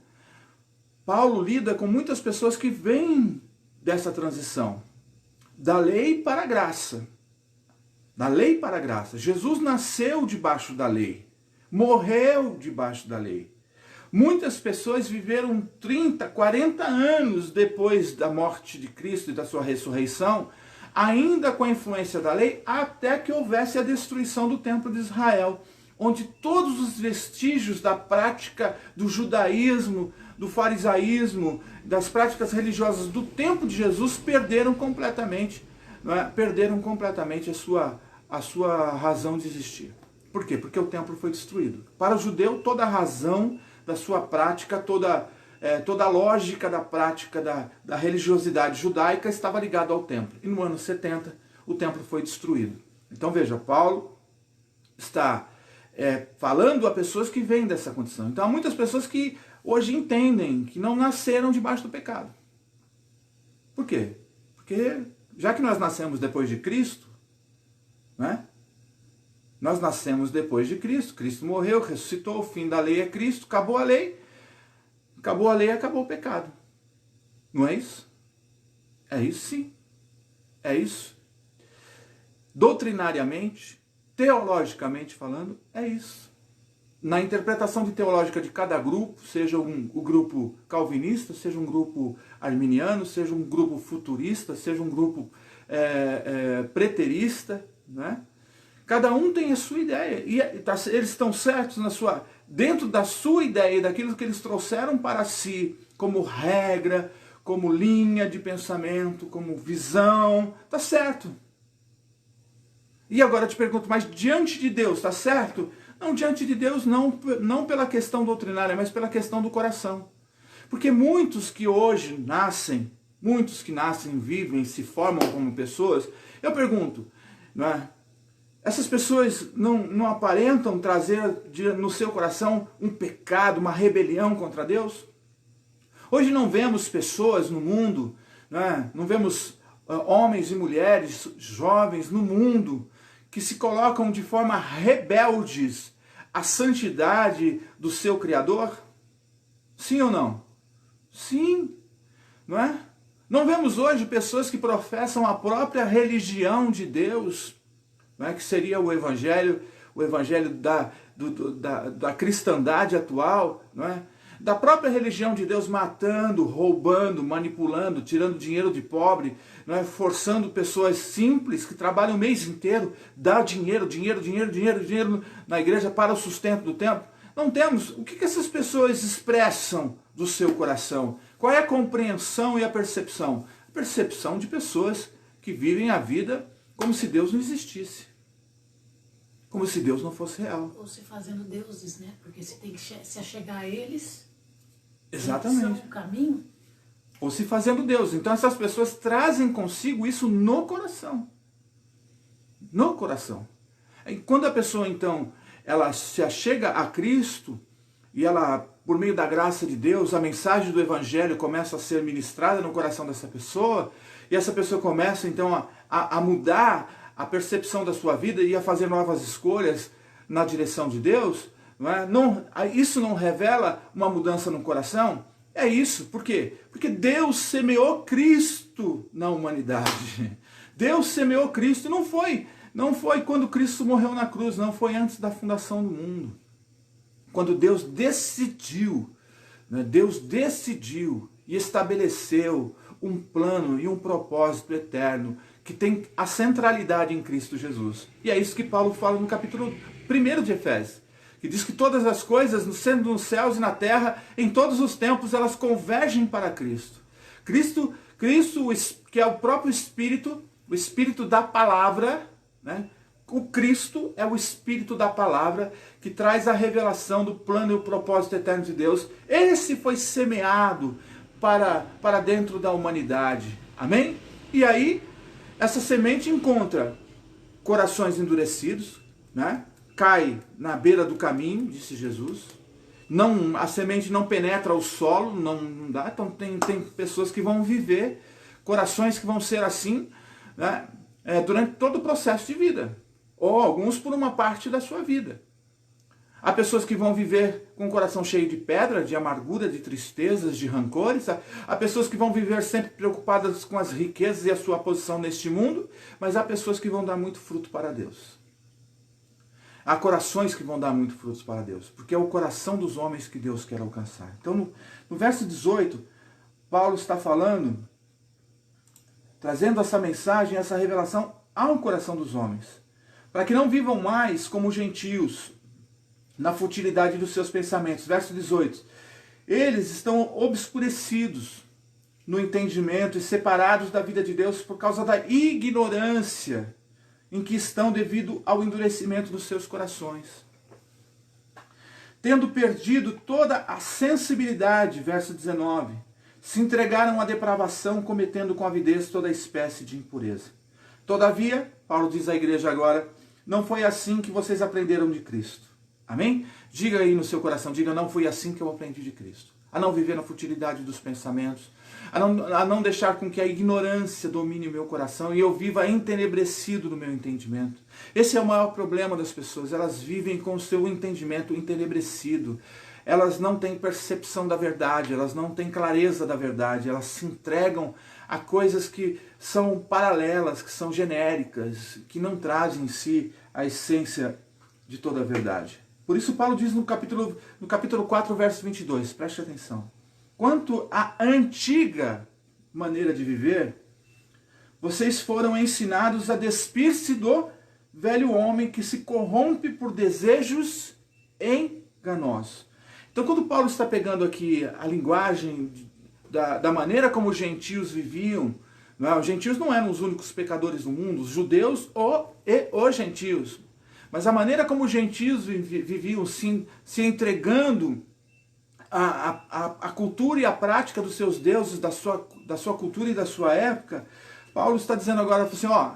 Paulo lida com muitas pessoas que vêm dessa transição, da lei para a graça. Da lei para a graça. Jesus nasceu debaixo da lei, morreu debaixo da lei. Muitas pessoas viveram 30, 40 anos depois da morte de Cristo e da sua ressurreição, ainda com a influência da lei, até que houvesse a destruição do templo de Israel, onde todos os vestígios da prática do judaísmo, do farisaísmo, das práticas religiosas do tempo de Jesus perderam completamente, não é? Perderam completamente a sua razão de existir. Por quê? Porque o templo foi destruído. Para o judeu, toda a razão da sua prática, toda a lógica da prática da religiosidade judaica estava ligada ao templo. E no ano 70, o templo foi destruído. Então veja, Paulo está falando a pessoas que vêm dessa condição. Então há muitas pessoas que hoje entendem que não nasceram debaixo do pecado. Por quê? Porque já que nós nascemos depois de Cristo, né? Nós nascemos depois de Cristo. Cristo morreu, ressuscitou, o fim da lei é Cristo, acabou a lei. Acabou a lei, acabou o pecado. Não é isso? É isso sim. É isso. Doutrinariamente, teologicamente falando, é isso. Na interpretação de teológica de cada grupo, seja o grupo calvinista, seja um grupo arminiano, seja um grupo futurista, seja um grupo preterista, né? Cada um tem a sua ideia, e eles estão certos dentro da sua ideia, daquilo que eles trouxeram para si, como regra, como linha de pensamento, como visão, tá certo. E agora eu te pergunto, mas diante de Deus, tá certo? Não, diante de Deus não pela questão doutrinária, mas pela questão do coração. Porque muitos que hoje nascem, vivem, se formam como pessoas, eu pergunto, não é? Essas pessoas não aparentam trazer no seu coração um pecado, uma rebelião contra Deus? Hoje não vemos pessoas no mundo, não vemos homens e mulheres, jovens no mundo, que se colocam de forma rebeldes à santidade do seu Criador? Sim ou não? Sim, não é? Não vemos hoje pessoas que professam a própria religião de Deus, não é? Que seria o evangelho da cristandade atual, não é? Da própria religião de Deus, matando, roubando, manipulando, tirando dinheiro de pobre, não é? Forçando pessoas simples que trabalham o mês inteiro, dar dinheiro na igreja para o sustento do templo. Não temos. O que essas pessoas expressam do seu coração? Qual é a compreensão e a percepção? A percepção de pessoas que vivem a vida como se Deus não existisse. Como se Deus não fosse real. Ou se fazendo deuses, né? Porque você tem que se achegar a eles. Exatamente. São o caminho. Ou se fazendo Deus. Então essas pessoas trazem consigo isso no coração. No coração. E quando a pessoa, então, ela se achega a Cristo, e ela, por meio da graça de Deus, a mensagem do Evangelho começa a ser ministrada no coração dessa pessoa, e essa pessoa começa, então, a mudar a percepção da sua vida e a fazer novas escolhas na direção de Deus, isso não revela uma mudança no coração? É isso. Por quê? Porque Deus semeou Cristo na humanidade. Deus semeou Cristo. Não foi quando Cristo morreu na cruz, não. Foi antes da fundação do mundo. Quando Deus decidiu e estabeleceu um plano e um propósito eterno que tem a centralidade em Cristo Jesus. E é isso que Paulo fala no capítulo 1 de Efésios, que diz que todas as coisas, sendo nos céus e na terra, em todos os tempos, elas convergem para Cristo. Cristo, que é o próprio Espírito, o Espírito da palavra, né? O Cristo é o Espírito da palavra que traz a revelação do plano e o propósito eterno de Deus. Esse foi semeado para dentro da humanidade. Amém? E aí, essa semente encontra corações endurecidos, né? Cai na beira do caminho, disse Jesus. A semente não penetra o solo, não dá. Então tem pessoas que vão viver, corações que vão ser assim, né? Durante todo o processo de vida. Ou alguns por uma parte da sua vida. Há pessoas que vão viver com o coração cheio de pedra, de amargura, de tristezas, de rancores. Há pessoas que vão viver sempre preocupadas com as riquezas e a sua posição neste mundo. Mas há pessoas que vão dar muito fruto para Deus. Há corações que vão dar muito frutos para Deus. Porque é o coração dos homens que Deus quer alcançar. Então no verso 18, Paulo está falando, trazendo essa mensagem, essa revelação ao coração dos homens. Para que não vivam mais como gentios, na futilidade dos seus pensamentos. Verso 18. Eles estão obscurecidos no entendimento e separados da vida de Deus por causa da ignorância em que estão devido ao endurecimento dos seus corações. Tendo perdido toda a sensibilidade, verso 19, se entregaram à depravação, cometendo com avidez toda espécie de impureza. Todavia, Paulo diz à igreja agora, não foi assim que vocês aprenderam de Cristo. Amém? Diga aí no seu coração, diga, não foi assim que eu aprendi de Cristo. a não viver na futilidade dos pensamentos, a não deixar com que a ignorância domine o meu coração e eu viva entenebrecido no meu entendimento. Esse é o maior problema das pessoas, elas vivem com o seu entendimento entenebrecido. Elas não têm percepção da verdade, elas não têm clareza da verdade, elas se entregam a coisas que são paralelas, que são genéricas, que não trazem em si a essência de toda a verdade. Por isso Paulo diz no capítulo 4, verso 22, preste atenção. Quanto à antiga maneira de viver, vocês foram ensinados a despir-se do velho homem que se corrompe por desejos enganosos. Então, quando Paulo está pegando aqui a linguagem da maneira como os gentios viviam, não é? Os gentios não eram os únicos pecadores do mundo, os judeus e os gentios. Mas a maneira como os gentios viviam, se entregando à cultura e à prática dos seus deuses, da sua cultura e da sua época, Paulo está dizendo agora assim, ó,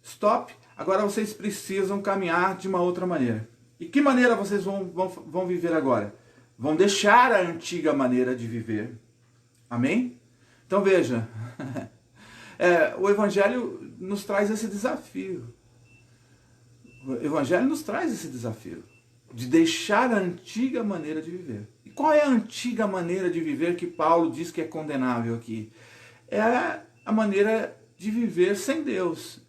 stop, agora vocês precisam caminhar de uma outra maneira. E que maneira vocês vão viver agora? Vão deixar a antiga maneira de viver. Amém? Então veja, o Evangelho nos traz esse desafio. O Evangelho nos traz esse desafio de deixar a antiga maneira de viver. E qual é a antiga maneira de viver que Paulo diz que é condenável aqui? É a maneira de viver sem Deus,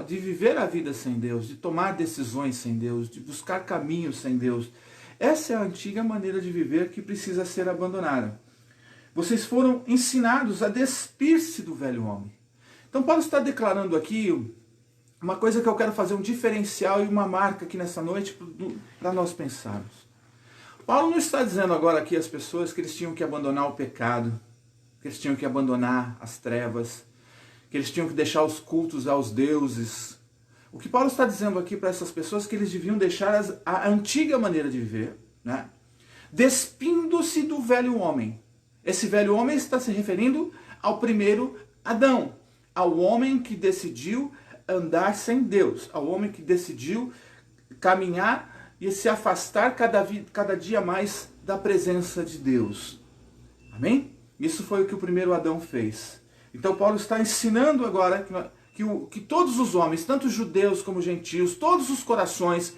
de viver a vida sem Deus, de tomar decisões sem Deus, de buscar caminhos sem Deus. Essa é a antiga maneira de viver que precisa ser abandonada. Vocês foram ensinados a despir-se do velho homem. Então Paulo está declarando aqui uma coisa que eu quero fazer um diferencial e uma marca aqui nessa noite para nós pensarmos. Paulo não está dizendo agora aqui às pessoas que eles tinham que abandonar o pecado, que eles tinham que abandonar as trevas, que eles tinham que deixar os cultos aos deuses. O que Paulo está dizendo aqui para essas pessoas é que eles deviam deixar a antiga maneira de viver, né? Despindo-se do velho homem. Esse velho homem está se referindo ao primeiro Adão, ao homem que decidiu andar sem Deus, ao homem que decidiu caminhar e se afastar cada dia mais da presença de Deus. Amém? Isso foi o que o primeiro Adão fez. Então Paulo está ensinando agora que todos os homens, tanto judeus como gentios, todos os corações,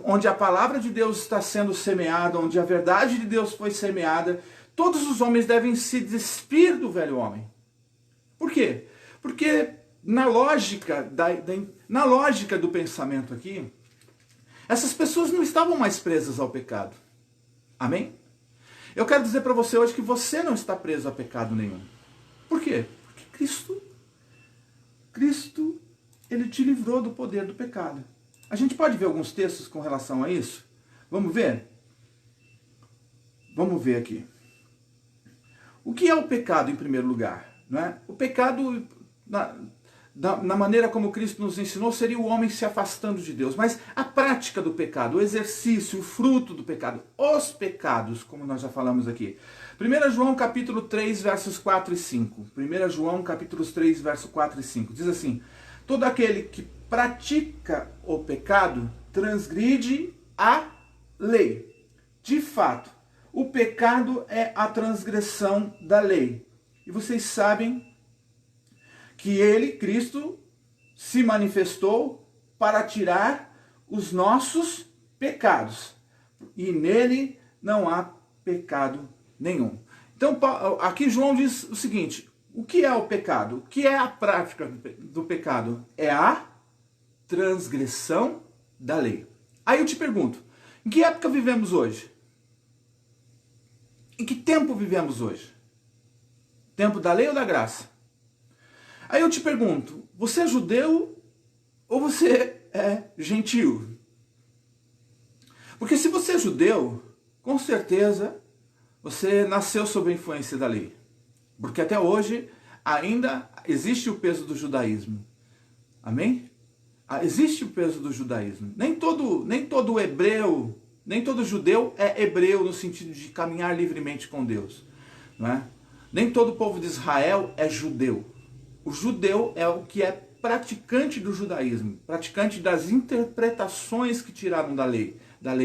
onde a palavra de Deus está sendo semeada, onde a verdade de Deus foi semeada, todos os homens devem se despir do velho homem. Por quê? Porque na lógica do pensamento aqui, essas pessoas não estavam mais presas ao pecado. Amém? Eu quero dizer para você hoje que você não está preso a pecado nenhum. Por quê? Porque Cristo, ele te livrou do poder do pecado. A gente pode ver alguns textos com relação a isso? Vamos ver? Vamos ver aqui. O que é o pecado em primeiro lugar? Não é? O pecado, na maneira como Cristo nos ensinou, seria o homem se afastando de Deus. Mas a prática do pecado, o exercício, o fruto do pecado, os pecados, como nós já falamos aqui. 1 João capítulo 3, versos 4 e 5. 1 João capítulo 3, versos 4 e 5. Diz assim: todo aquele que pratica o pecado transgride a lei. De fato, o pecado é a transgressão da lei. E vocês sabem que ele, Cristo, se manifestou para tirar os nossos pecados. E nele não há pecado nenhum. Então, aqui João diz o seguinte: o que é o pecado? O que é a prática do pecado? É a transgressão da lei. Aí eu te pergunto, em que época vivemos hoje? Em que tempo vivemos hoje? Tempo da lei ou da graça? Aí eu te pergunto, você é judeu ou você é gentio? Porque se você é judeu, com certeza você nasceu sob a influência da lei. Porque até hoje ainda existe o peso do judaísmo. Amém? Existe o peso do judaísmo. Nem todo hebreu, nem todo judeu é hebreu no sentido de caminhar livremente com Deus. Não é? Nem todo o povo de Israel é judeu. O judeu é o que é praticante do judaísmo, praticante das interpretações que tiraram da lei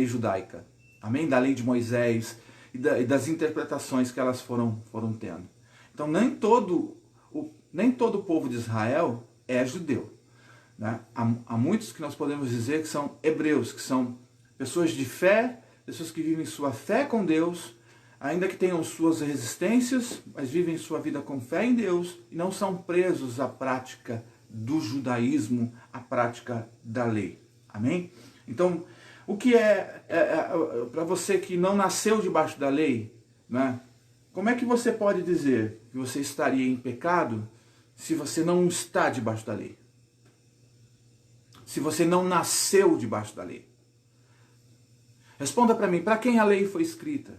judaica. Amém? Da lei de Moisés. e das interpretações que elas foram tendo. Então nem todo o povo de Israel é judeu, né? Há muitos que nós podemos dizer que são hebreus, que são pessoas de fé, pessoas que vivem sua fé com Deus, ainda que tenham suas resistências, mas vivem sua vida com fé em Deus e não são presos à prática do judaísmo, à prática da lei. Amém? Então, o que para você que não nasceu debaixo da lei, né? Como é que você pode dizer que você estaria em pecado se você não está debaixo da lei? Se você não nasceu debaixo da lei? Responda para mim, para quem a lei foi escrita?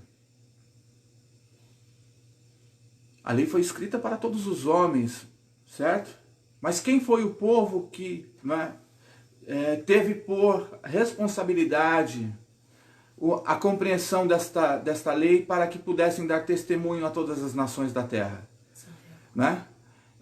A lei foi escrita para todos os homens, certo? Mas quem foi o povo que, né, teve por responsabilidade a compreensão desta lei para que pudessem dar testemunho a todas as nações da terra? Né?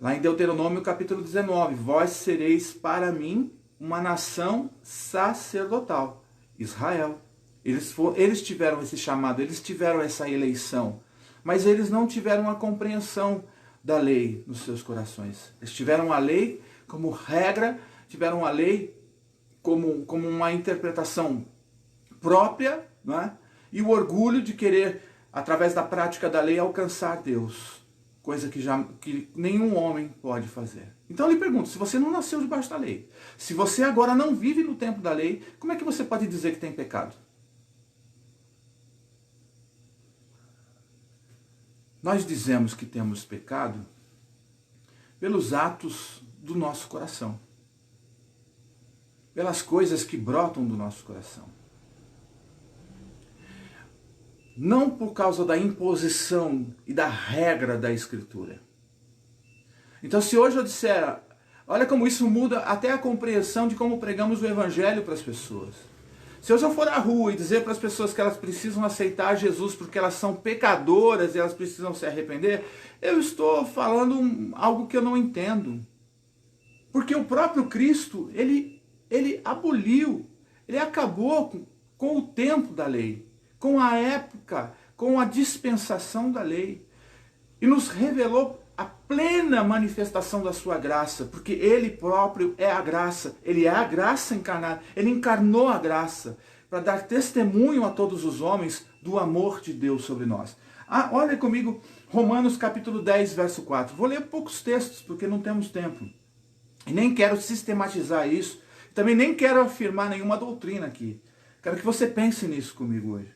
Lá em Deuteronômio capítulo 19, vós sereis para mim uma nação sacerdotal, Israel. Eles tiveram esse chamado, eles tiveram essa eleição, mas eles não tiveram a compreensão da lei nos seus corações. Eles tiveram a lei como regra, tiveram a lei como uma interpretação própria, não é? E o orgulho de querer, através da prática da lei, alcançar Deus, coisa que nenhum homem pode fazer. Então eu lhe pergunto, se você não nasceu debaixo da lei, se você agora não vive no tempo da lei, como é que você pode dizer que tem pecado? Nós dizemos que temos pecado pelos atos do nosso coração, pelas coisas que brotam do nosso coração. Não por causa da imposição e da regra da Escritura. Então, se hoje eu disser, olha como isso muda até a compreensão de como pregamos o Evangelho para as pessoas. Se hoje eu for à rua e dizer para as pessoas que elas precisam aceitar Jesus porque elas são pecadoras e elas precisam se arrepender, eu estou falando algo que eu não entendo. Porque o próprio Cristo, ele aboliu, ele acabou com o tempo da lei, com a época, com a dispensação da lei, e nos revelou a plena manifestação da sua graça, porque ele próprio é a graça, ele é a graça encarnada, ele encarnou a graça para dar testemunho a todos os homens do amor de Deus sobre nós. Olha comigo Romanos capítulo 10, verso 4. Vou ler poucos textos, porque não temos tempo. E nem quero sistematizar isso, também nem quero afirmar nenhuma doutrina aqui. Quero que você pense nisso comigo hoje.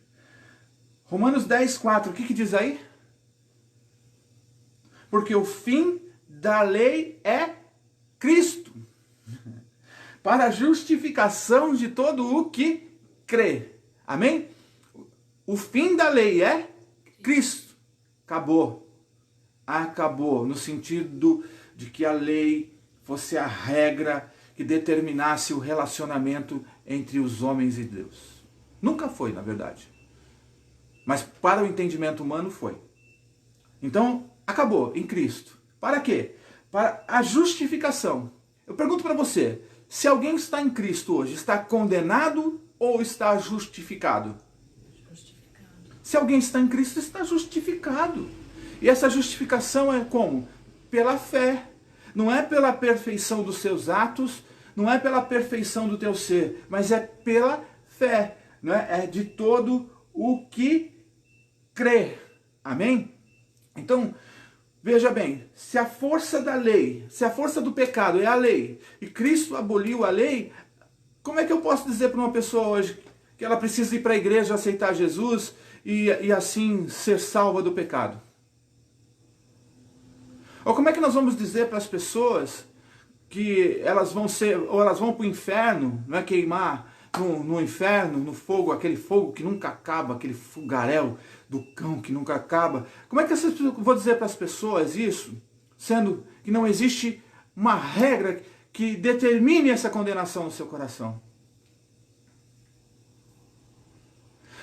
Romanos 10, 4, o que diz aí? Porque o fim da lei é Cristo, para a justificação de todo o que crê. Amém? O fim da lei é Cristo. Acabou. Acabou, no sentido de que a lei fosse a regra que determinasse o relacionamento entre os homens e Deus. Nunca foi, na verdade. Mas para o entendimento humano foi. Então, acabou em Cristo. Para quê? Para a justificação. Eu pergunto para você, se alguém está em Cristo hoje, está condenado ou está justificado? Justificado. Se alguém está em Cristo, está justificado. E essa justificação é como? Pela fé. Não é pela perfeição dos seus atos, não é pela perfeição do teu ser, mas é pela fé. Não é? É de todo o que crê. Amém? Então, veja bem, se a força da lei, se a força do pecado é a lei, e Cristo aboliu a lei, como é que eu posso dizer para uma pessoa hoje que ela precisa ir para a igreja aceitar Jesus e assim ser salva do pecado? Ou como é que nós vamos dizer para as pessoas que elas vão ser, ou elas vão para o inferno, não é, queimar no inferno, no fogo, aquele fogo que nunca acaba, aquele fogaréu do cão que nunca acaba? Como é que eu vou dizer para as pessoas isso, sendo que não existe uma regra que determine essa condenação no seu coração?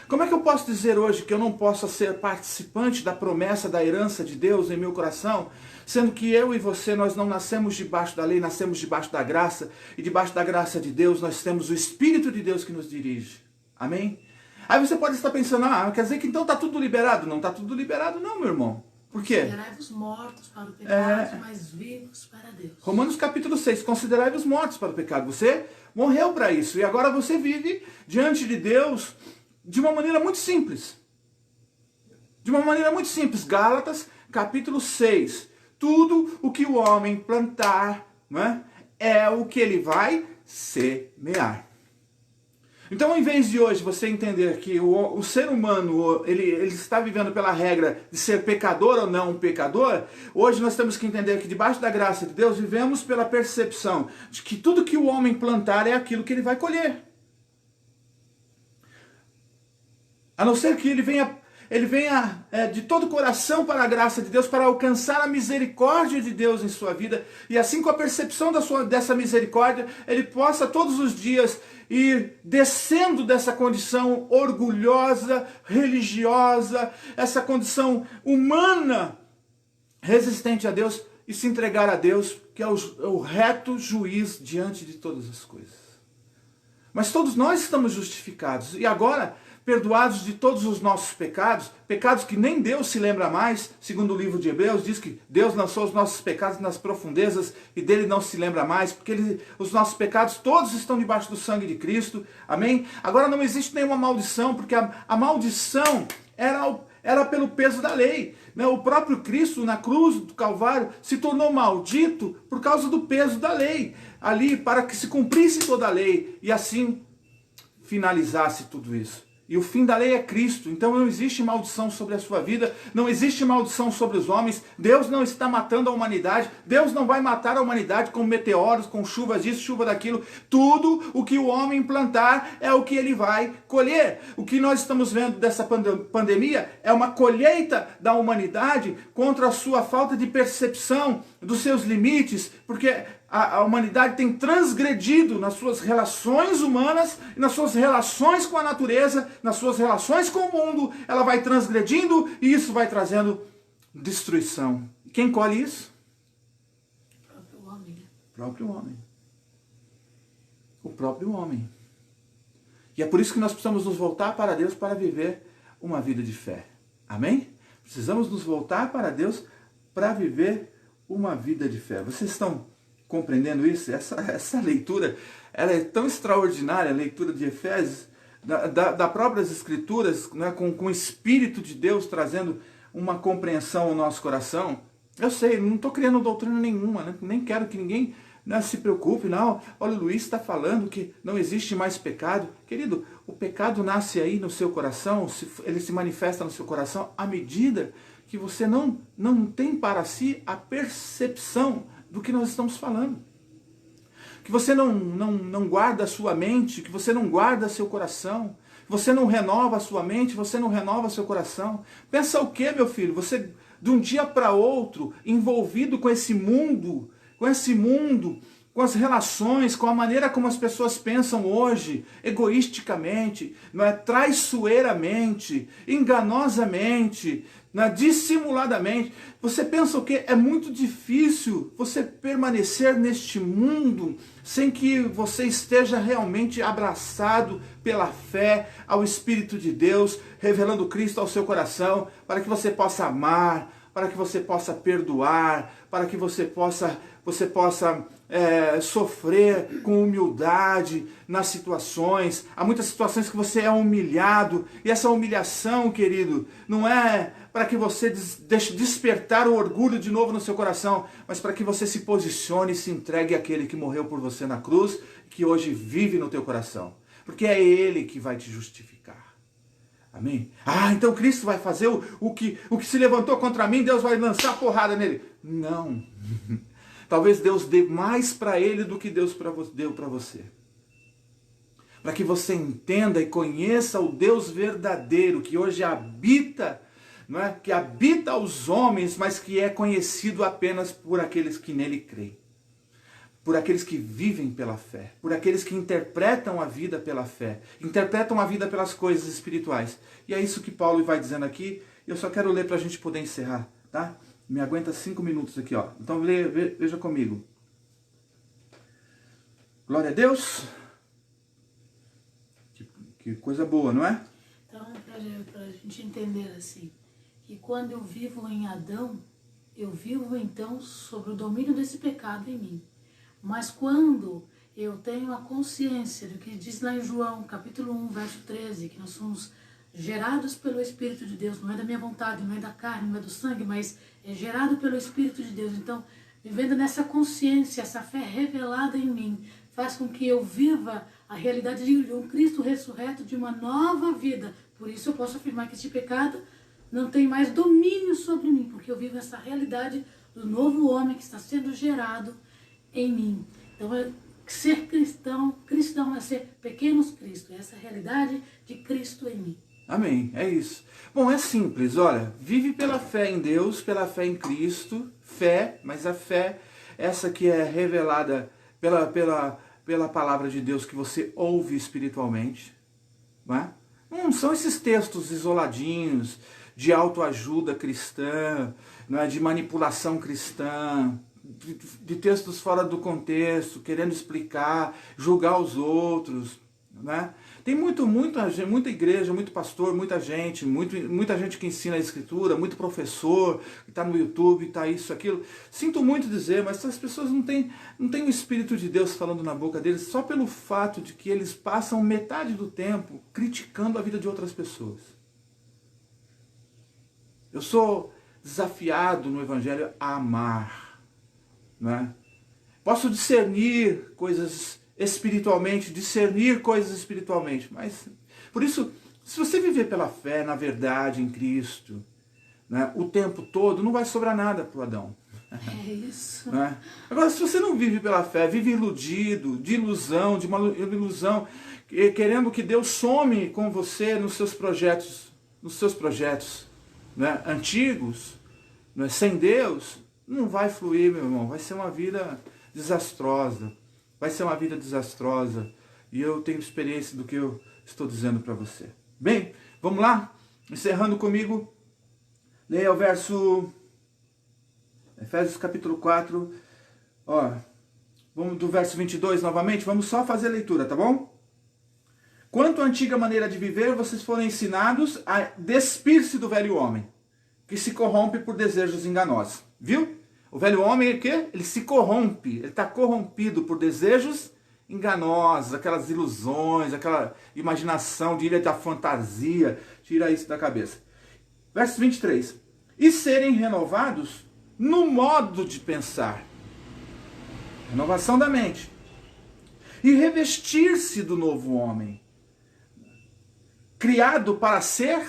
Como é que eu posso dizer hoje que eu não posso ser participante da promessa da herança de Deus em meu coração, sendo que eu e você, nós não nascemos debaixo da lei, nascemos debaixo da graça, e debaixo da graça de Deus nós temos o Espírito de Deus que nos dirige. Amém? Aí você pode estar pensando, quer dizer que então está tudo liberado? Não está tudo liberado não, meu irmão. Por quê? Considerai-vos mortos para o pecado, mas vivos para Deus. Romanos capítulo 6, considerai-vos mortos para o pecado. Você morreu para isso e agora você vive diante de Deus de uma maneira muito simples. De uma maneira muito simples. Gálatas capítulo 6. Tudo o que o homem plantar, não é o que ele vai semear. Então, em vez de hoje você entender que o ser humano ele está vivendo pela regra de ser pecador ou não um pecador, hoje nós temos que entender que debaixo da graça de Deus vivemos pela percepção de que tudo que o homem plantar é aquilo que ele vai colher. A não ser que ele venha de todo o coração para a graça de Deus, para alcançar a misericórdia de Deus em sua vida, e assim com a percepção dessa misericórdia, ele possa todos os dias ir descendo dessa condição orgulhosa, religiosa, essa condição humana, resistente a Deus, e se entregar a Deus, que é o reto juiz diante de todas as coisas. Mas todos nós estamos justificados, e agora perdoados de todos os nossos pecados, pecados que nem Deus se lembra mais, segundo o livro de Hebreus, diz que Deus lançou os nossos pecados nas profundezas e dele não se lembra mais, porque os nossos pecados todos estão debaixo do sangue de Cristo, amém? Agora não existe nenhuma maldição, porque a maldição era pelo peso da lei, né? O próprio Cristo na cruz do Calvário se tornou maldito por causa do peso da lei, ali para que se cumprisse toda a lei e assim finalizasse tudo isso. E o fim da lei é Cristo, então não existe maldição sobre a sua vida, não existe maldição sobre os homens, Deus não está matando a humanidade, Deus não vai matar a humanidade com meteoros, com chuvas disso, chuva daquilo, tudo o que o homem plantar é o que ele vai colher. O que nós estamos vendo dessa pandemia é uma colheita da humanidade contra a sua falta de percepção dos seus limites, porque a humanidade tem transgredido nas suas relações humanas, nas suas relações com a natureza, nas suas relações com o mundo, ela vai transgredindo e isso vai trazendo destruição. E quem colhe isso? O próprio homem, né? O próprio homem. O próprio homem. E é por isso que nós precisamos nos voltar para Deus para viver uma vida de fé. Amém? Precisamos nos voltar para Deus para viver uma vida de fé. Vocês estão compreendendo isso? Essa leitura, ela é tão extraordinária, a leitura de Efésios, das próprias Escrituras, né, com o Espírito de Deus trazendo uma compreensão ao nosso coração. Eu sei, não estou criando doutrina nenhuma, né, nem quero que ninguém, né, se preocupe, não. Olha, o Luiz está falando que não existe mais pecado. Querido, o pecado nasce aí no seu coração, ele se manifesta no seu coração à medida que você não tem para si a percepção do que nós estamos falando. Que você não guarda a sua mente, que você não guarda seu coração, que você não renova a sua mente, você não renova seu coração. Pensa o que, meu filho? Você, de um dia para outro, envolvido com esse mundo, com com as relações, com a maneira como as pessoas pensam hoje, egoisticamente, não é, traiçoeiramente, enganosamente, dissimuladamente. Você pensa o quê? É muito difícil você permanecer neste mundo sem que você esteja realmente abraçado pela fé ao Espírito de Deus, revelando Cristo ao seu coração, para que você possa amar, para que você possa perdoar, para que você possa sofrer com humildade nas situações. Há muitas situações que você é humilhado, e essa humilhação, querido, não é para que você deixe despertar o orgulho de novo no seu coração, mas para que você se posicione e se entregue àquele que morreu por você na cruz, que hoje vive no teu coração, porque é Ele que vai te justificar. Amém? Então Cristo vai fazer o que se levantou contra mim, Deus vai lançar porrada nele. Não. Talvez Deus dê mais para ele do que Deus deu para você. Para que você entenda e conheça o Deus verdadeiro, que hoje habita, não é? Que habita os homens, mas que é conhecido apenas por aqueles que nele creem. Por aqueles que vivem pela fé, por aqueles que interpretam a vida pela fé, interpretam a vida pelas coisas espirituais. E é isso que Paulo vai dizendo aqui. Eu só quero ler para a gente poder encerrar, tá? Me aguenta 5 minutos aqui, ó. Então veja comigo. Glória a Deus. Que coisa boa, não é? Então, para a gente entender assim, que quando eu vivo em Adão, eu vivo então sobre o domínio desse pecado em mim. Mas quando eu tenho a consciência do que diz lá em João, capítulo 1, verso 13, que nós somos gerados pelo Espírito de Deus, não é da minha vontade, não é da carne, não é do sangue, mas é gerado pelo Espírito de Deus. Então, vivendo nessa consciência, essa fé revelada em mim, faz com que eu viva a realidade de um Cristo ressurreto, de uma nova vida. Por isso eu posso afirmar que este pecado não tem mais domínio sobre mim, porque eu vivo essa realidade do novo homem que está sendo gerado em mim. Então, ser cristão é ser pequenos Cristo, essa é a realidade de Cristo em mim. Amém, é isso. Bom, é simples, olha, vive pela fé em Deus, pela fé em Cristo, fé, mas a fé, essa que é revelada pela palavra de Deus que você ouve espiritualmente, não é? Não são esses textos isoladinhos, de autoajuda cristã, não é? De manipulação cristã, de textos fora do contexto, querendo explicar, julgar os outros, né? Tem muita igreja, muito pastor, muita gente que ensina a escritura, muito professor, que está no YouTube, está isso, aquilo. Sinto muito dizer, mas essas pessoas não têm o Espírito de Deus falando na boca deles só pelo fato de que eles passam metade do tempo criticando a vida de outras pessoas. Eu sou desafiado no Evangelho a amar, né? Posso discernir coisas espiritualmente, mas por isso, se você viver pela fé, na verdade, em Cristo, né, o tempo todo, não vai sobrar nada para o Adão. É isso. Né? Agora, se você não vive pela fé, vive iludido, de uma ilusão, querendo que Deus some com você nos seus projetos né, antigos, né, sem Deus, não vai fluir, meu irmão, vai ser uma vida desastrosa. Vai ser uma vida desastrosa. E eu tenho experiência do que eu estou dizendo para você. Bem, vamos lá? Encerrando comigo. Leia o verso... Efésios capítulo 4. Ó, vamos do verso 22 novamente. Vamos só fazer a leitura, tá bom? Quanto à antiga maneira de viver, vocês foram ensinados a despir-se do velho homem, que se corrompe por desejos enganosos. Viu? O velho homem, o quê? Ele se corrompe, ele está corrompido por desejos enganosos, aquelas ilusões, aquela imaginação de ilha da fantasia. Tira isso da cabeça. Verso 23. E serem renovados no modo de pensar. Renovação da mente. E revestir-se do novo homem, criado para ser...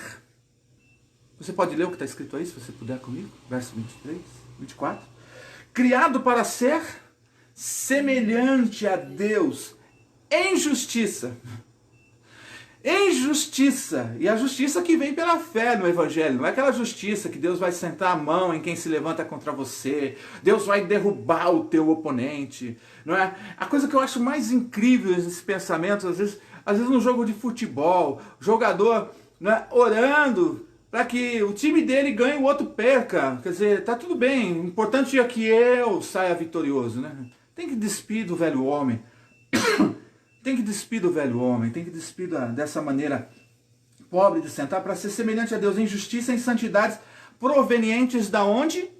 Você pode ler o que está escrito aí, se você puder comigo? Verso 23, 24. Criado para ser semelhante a Deus em justiça. Em justiça. E a justiça que vem pela fé no Evangelho. Não é aquela justiça que Deus vai sentar a mão em quem se levanta contra você. Deus vai derrubar o teu oponente. Não é? A coisa que eu acho mais incrível nesse pensamento, às vezes no jogo de futebol, o jogador, não é, orando para que o time dele ganhe e o outro perca. Quer dizer, tá tudo bem, o importante é que eu saia vitorioso, né? Tem que despir do velho homem. Tem que despir do velho homem, tem que despir dessa maneira pobre de sentar para ser semelhante a Deus em justiça e em santidades provenientes da onde?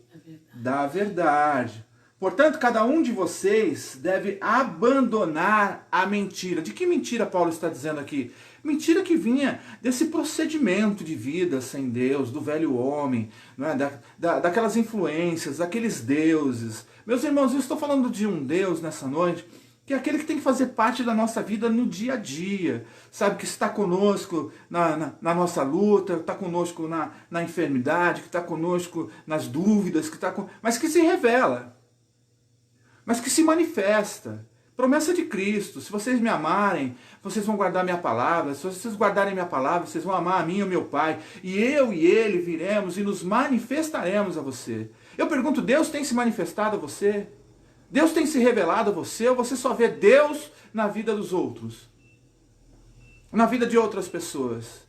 Da verdade. Portanto, cada um de vocês deve abandonar a mentira. De que mentira Paulo está dizendo aqui? Mentira que vinha desse procedimento de vida sem Deus, do velho homem, não é? Daquelas influências, daqueles deuses. Meus irmãos, eu estou falando de um Deus nessa noite, que é aquele que tem que fazer parte da nossa vida no dia a dia, sabe, que está conosco na nossa luta, está conosco na enfermidade, que está conosco nas dúvidas, mas que se revela, mas que se manifesta. Promessa de Cristo: se vocês me amarem, vocês vão guardar minha palavra, se vocês guardarem minha palavra, vocês vão amar a mim e o meu Pai, e eu e ele viremos e nos manifestaremos a você. Eu pergunto, Deus tem se manifestado a você? Deus tem se revelado a você, ou você só vê Deus na vida dos outros? Na vida de outras pessoas?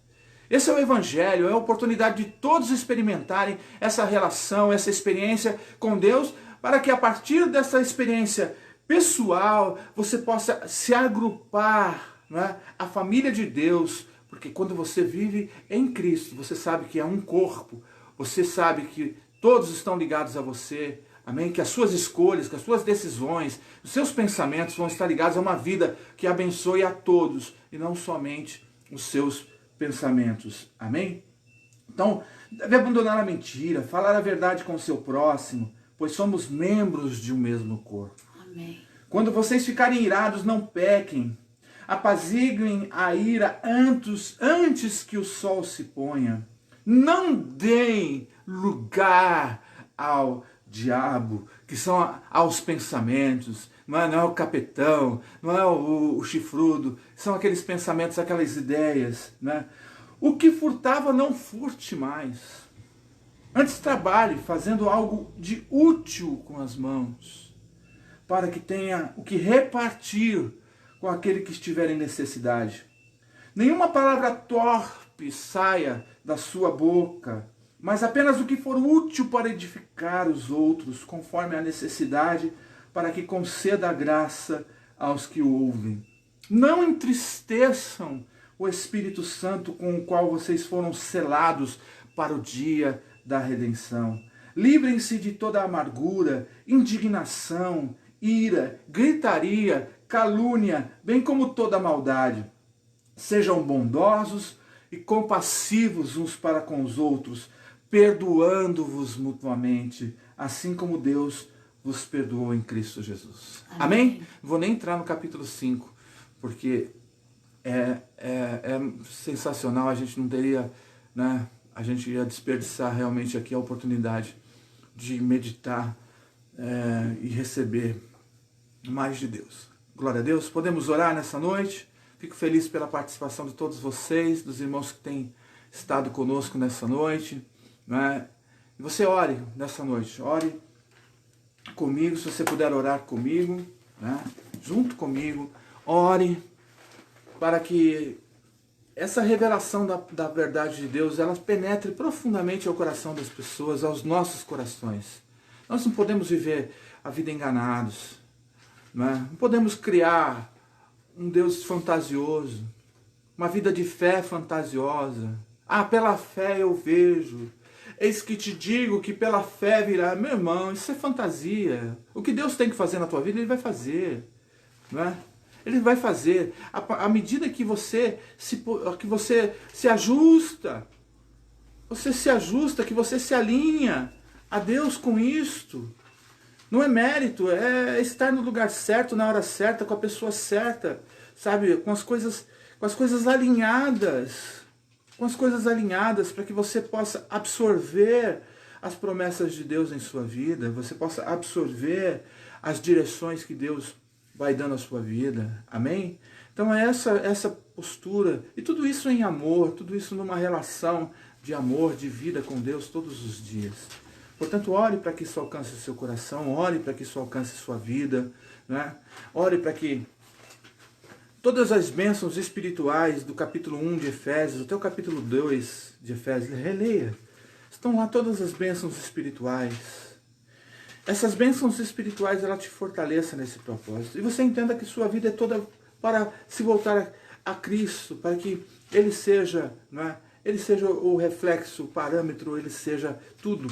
Esse é o Evangelho, é a oportunidade de todos experimentarem essa relação, essa experiência com Deus, para que a partir dessa experiência pessoal você possa se agrupar, não é? A família de Deus, Porque quando você vive em Cristo, você sabe que é um corpo, você sabe que todos estão ligados a você, amém? Que as suas escolhas, que as suas decisões, os seus pensamentos vão estar ligados a uma vida que abençoe a todos e não somente os seus pensamentos, amém? Então, deve abandonar a mentira, falar a verdade com o seu próximo, pois somos membros de um mesmo corpo. Amém. Quando vocês ficarem irados, não pequem. Apaziguem a ira antes que o sol se ponha. Não deem lugar ao diabo, que são aos pensamentos. Não é o capetão, não é o chifrudo. São aqueles pensamentos, aquelas ideias, né? O que furtava, não furte mais. Antes trabalhe fazendo algo de útil com as mãos, para que tenha o que repartir com aquele que estiver em necessidade. Nenhuma palavra torpe saia da sua boca, mas apenas o que for útil para edificar os outros, conforme a necessidade, para que conceda a graça aos que o ouvem. Não entristeçam o Espírito Santo com o qual vocês foram selados para o dia da redenção. Livrem-se de toda amargura, indignação, ira, gritaria, calúnia, bem como toda maldade. Sejam bondosos e compassivos uns para com os outros, perdoando-vos mutuamente, assim como Deus vos perdoou em Cristo Jesus. Amém? Não vou nem entrar no capítulo 5, porque é sensacional, a gente não teria, né, a gente ia desperdiçar realmente aqui a oportunidade de meditar e receber mais de Deus. Glória a Deus. Podemos orar nessa noite. Fico feliz pela participação de todos vocês, dos irmãos que têm estado conosco nessa noite, né? E você ore nessa noite, ore comigo, se você puder orar comigo, né? Junto comigo, ore para que essa revelação da verdade de Deus, ela penetre profundamente ao coração das pessoas, aos nossos corações. Nós não podemos viver a vida enganados, não podemos criar um Deus fantasioso, uma vida de fé fantasiosa. Ah, pela fé eu vejo. Eis que te digo que pela fé virá. Meu irmão, isso é fantasia. O que Deus tem que fazer na tua vida, Ele vai fazer. Não é? Ele vai fazer. À medida que você se ajusta, que você se alinha a Deus com isto. Não é mérito, é estar no lugar certo, na hora certa, com a pessoa certa, sabe? Com as coisas alinhadas. Com as coisas alinhadas, para que você possa absorver as promessas de Deus em sua vida, você possa absorver as direções que Deus vai dando à sua vida. Amém? Então é essa postura, e tudo isso em amor, tudo isso numa relação de amor, de vida com Deus todos os dias. Portanto, ore para que isso alcance o seu coração, ore para que isso alcance sua vida, né? Ore para que todas as bênçãos espirituais do capítulo 1 de Efésios, até o capítulo 2 de Efésios, releia. Estão lá todas as bênçãos espirituais. Essas bênçãos espirituais, ela te fortaleça nesse propósito. E você entenda que sua vida é toda para se voltar a Cristo, para que Ele seja, né? Ele seja o reflexo, o parâmetro, Ele seja tudo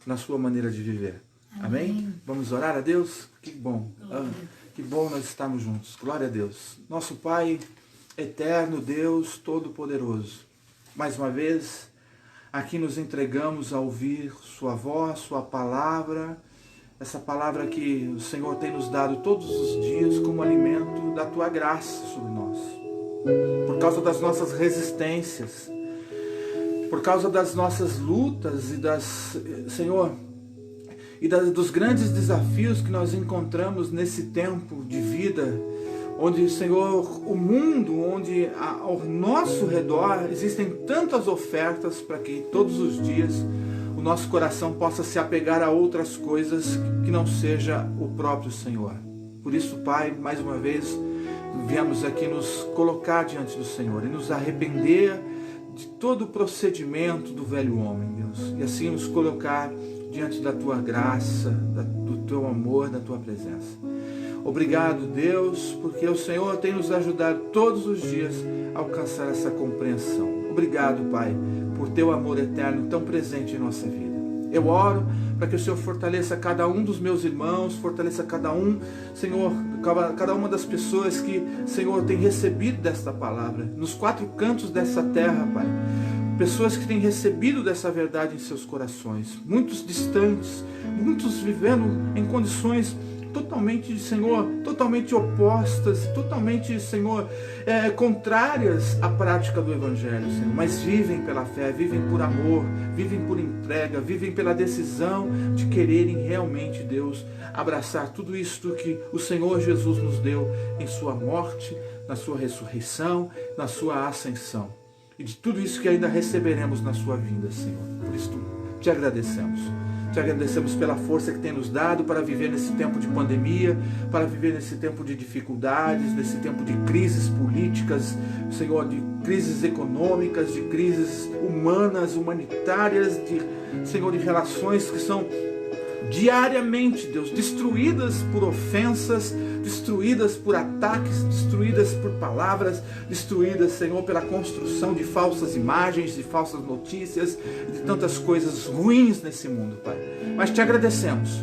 na sua maneira de viver. Amém? Amém? Vamos orar a Deus? Que bom. Que bom nós estarmos juntos. Glória a Deus. Nosso Pai eterno, Deus Todo-Poderoso. Mais uma vez, aqui nos entregamos a ouvir Sua voz, Sua palavra. Essa palavra que o Senhor tem nos dado todos os dias como alimento da Tua graça sobre nós. Por causa das nossas resistências, por causa das nossas lutas Senhor, e dos grandes desafios que nós encontramos nesse tempo de vida, onde, Senhor, o mundo, onde ao nosso redor existem tantas ofertas para que todos os dias o nosso coração possa se apegar a outras coisas que não seja o próprio Senhor. Por isso, Pai, mais uma vez, viemos aqui nos colocar diante do Senhor e nos arrepender de todo o procedimento do velho homem, Deus, e assim nos colocar diante da Tua graça, do Teu amor, da Tua presença. Obrigado, Deus, porque o Senhor tem nos ajudado todos os dias a alcançar essa compreensão. Obrigado, Pai, por teu amor eterno tão presente em nossa vida. Eu oro para que o Senhor fortaleça cada um dos meus irmãos, fortaleça cada um, Senhor, cada uma das pessoas que, Senhor, tem recebido desta palavra, nos 4 cantos dessa terra, Pai. Pessoas que têm recebido dessa verdade em seus corações, muitos distantes, muitos vivendo em condições totalmente, Senhor, totalmente opostas, totalmente, Senhor, contrárias à prática do Evangelho, Senhor, mas vivem pela fé, vivem por amor, vivem por entrega, vivem pela decisão de quererem realmente, Deus, abraçar tudo isto que o Senhor Jesus nos deu em sua morte, na sua ressurreição, na sua ascensão, e de tudo isso que ainda receberemos na sua vinda, Senhor. Por isso, te agradecemos. Te agradecemos pela força que tem nos dado para viver nesse tempo de pandemia, para viver nesse tempo de dificuldades, nesse tempo de crises políticas, Senhor, de crises econômicas, de crises humanas, humanitárias, Senhor, de relações que são diariamente, Deus, destruídas por ofensas, destruídas por ataques, destruídas por palavras, destruídas, Senhor, pela construção de falsas imagens, de falsas notícias, de tantas coisas ruins nesse mundo, Pai. Mas te agradecemos.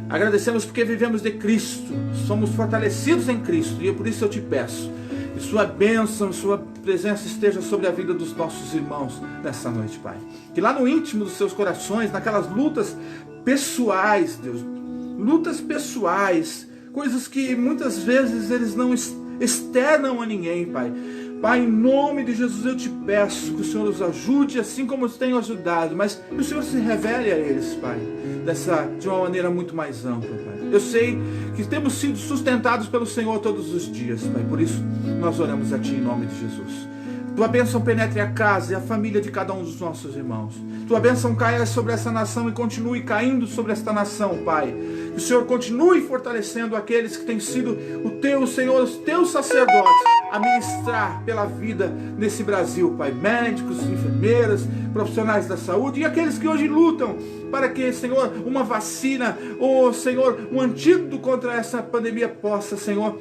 Agradecemos porque vivemos de Cristo, somos fortalecidos em Cristo, e por isso eu te peço que sua bênção, sua presença esteja sobre a vida dos nossos irmãos nessa noite, Pai. Que lá no íntimo dos seus corações, naquelas lutas pessoais, Deus, lutas pessoais, coisas que muitas vezes eles não externam a ninguém, Pai. Pai, em nome de Jesus eu te peço que o Senhor os ajude, assim como os tem ajudado, mas que o Senhor se revele a eles, Pai, de uma maneira muito mais ampla, Pai. Eu sei que temos sido sustentados pelo Senhor todos os dias, Pai, por isso nós oramos a Ti em nome de Jesus. Tua bênção penetre a casa e a família de cada um dos nossos irmãos. Tua bênção caia sobre essa nação e continue caindo sobre esta nação, Pai. Que o Senhor continue fortalecendo aqueles que têm sido o Teu, Senhor, os Teus sacerdotes a ministrar pela vida nesse Brasil, Pai. Médicos, enfermeiras, profissionais da saúde e aqueles que hoje lutam para que, Senhor, uma vacina ou, Senhor, um antídoto contra essa pandemia possa, Senhor,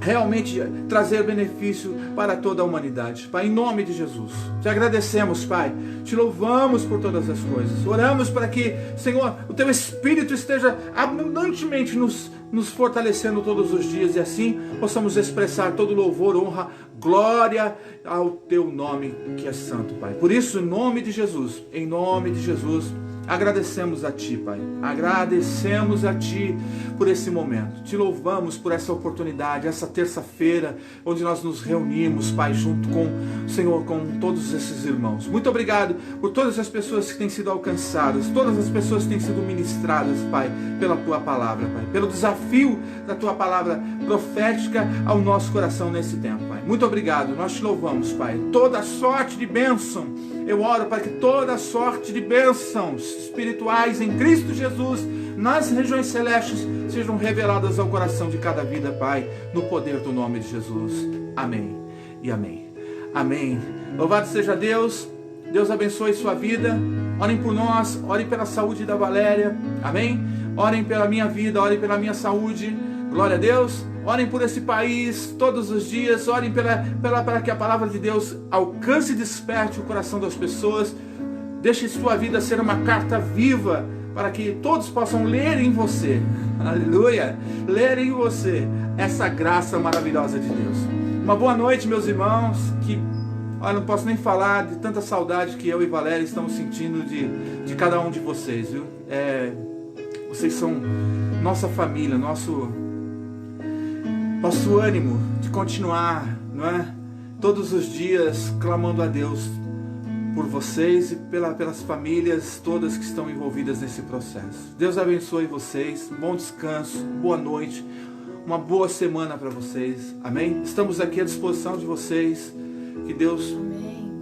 realmente trazer benefício para toda a humanidade. Pai, em nome de Jesus, te agradecemos, Pai, te louvamos por todas as coisas, oramos para que, Senhor, o Teu Espírito esteja abundantemente nos fortalecendo todos os dias e assim possamos expressar todo louvor, honra, glória ao Teu nome que é santo, Pai. Por isso, em nome de Jesus, agradecemos a Ti, Pai. Agradecemos a Ti por esse momento. Te louvamos por essa oportunidade, essa terça-feira, onde nós nos reunimos, Pai, junto com o Senhor, com todos esses irmãos. Muito obrigado por todas as pessoas que têm sido alcançadas, todas as pessoas que têm sido ministradas, Pai, pela Tua palavra, Pai, pelo desafio da Tua palavra profética ao nosso coração nesse tempo, Pai. Muito obrigado. Nós Te louvamos, Pai. Toda sorte de bênção, eu oro para que toda sorte de bênçãos espirituais em Cristo Jesus, nas regiões celestes, sejam reveladas ao coração de cada vida, Pai, no poder do nome de Jesus. Amém e amém. Amém. Louvado seja Deus. Deus abençoe sua vida. Orem por nós, orem pela saúde da Valéria. Amém. Orem pela minha vida, orem pela minha saúde. Glória a Deus. Orem por esse país todos os dias. Orem para que a palavra de Deus alcance e desperte o coração das pessoas. Deixe sua vida ser uma carta viva para que todos possam ler em você. Aleluia! Ler em você essa graça maravilhosa de Deus. Uma boa noite, meus irmãos. Olha, não posso nem falar de tanta saudade que eu e Valéria estamos sentindo de cada um de vocês, viu? Vocês são nossa família, nosso ânimo de continuar, não é? Todos os dias clamando a Deus por vocês e pelas famílias todas que estão envolvidas nesse processo. Deus abençoe vocês, bom descanso, boa noite, uma boa semana para vocês, amém? Estamos aqui à disposição de vocês, que Deus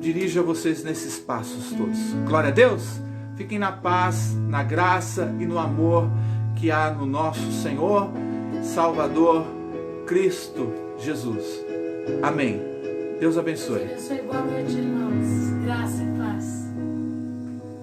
dirija vocês nesses passos todos. Glória a Deus, fiquem na paz, na graça e no amor que há no nosso Senhor, Salvador, Cristo Jesus. Amém. Deus abençoe. Boa noite, irmãos. Graça e paz.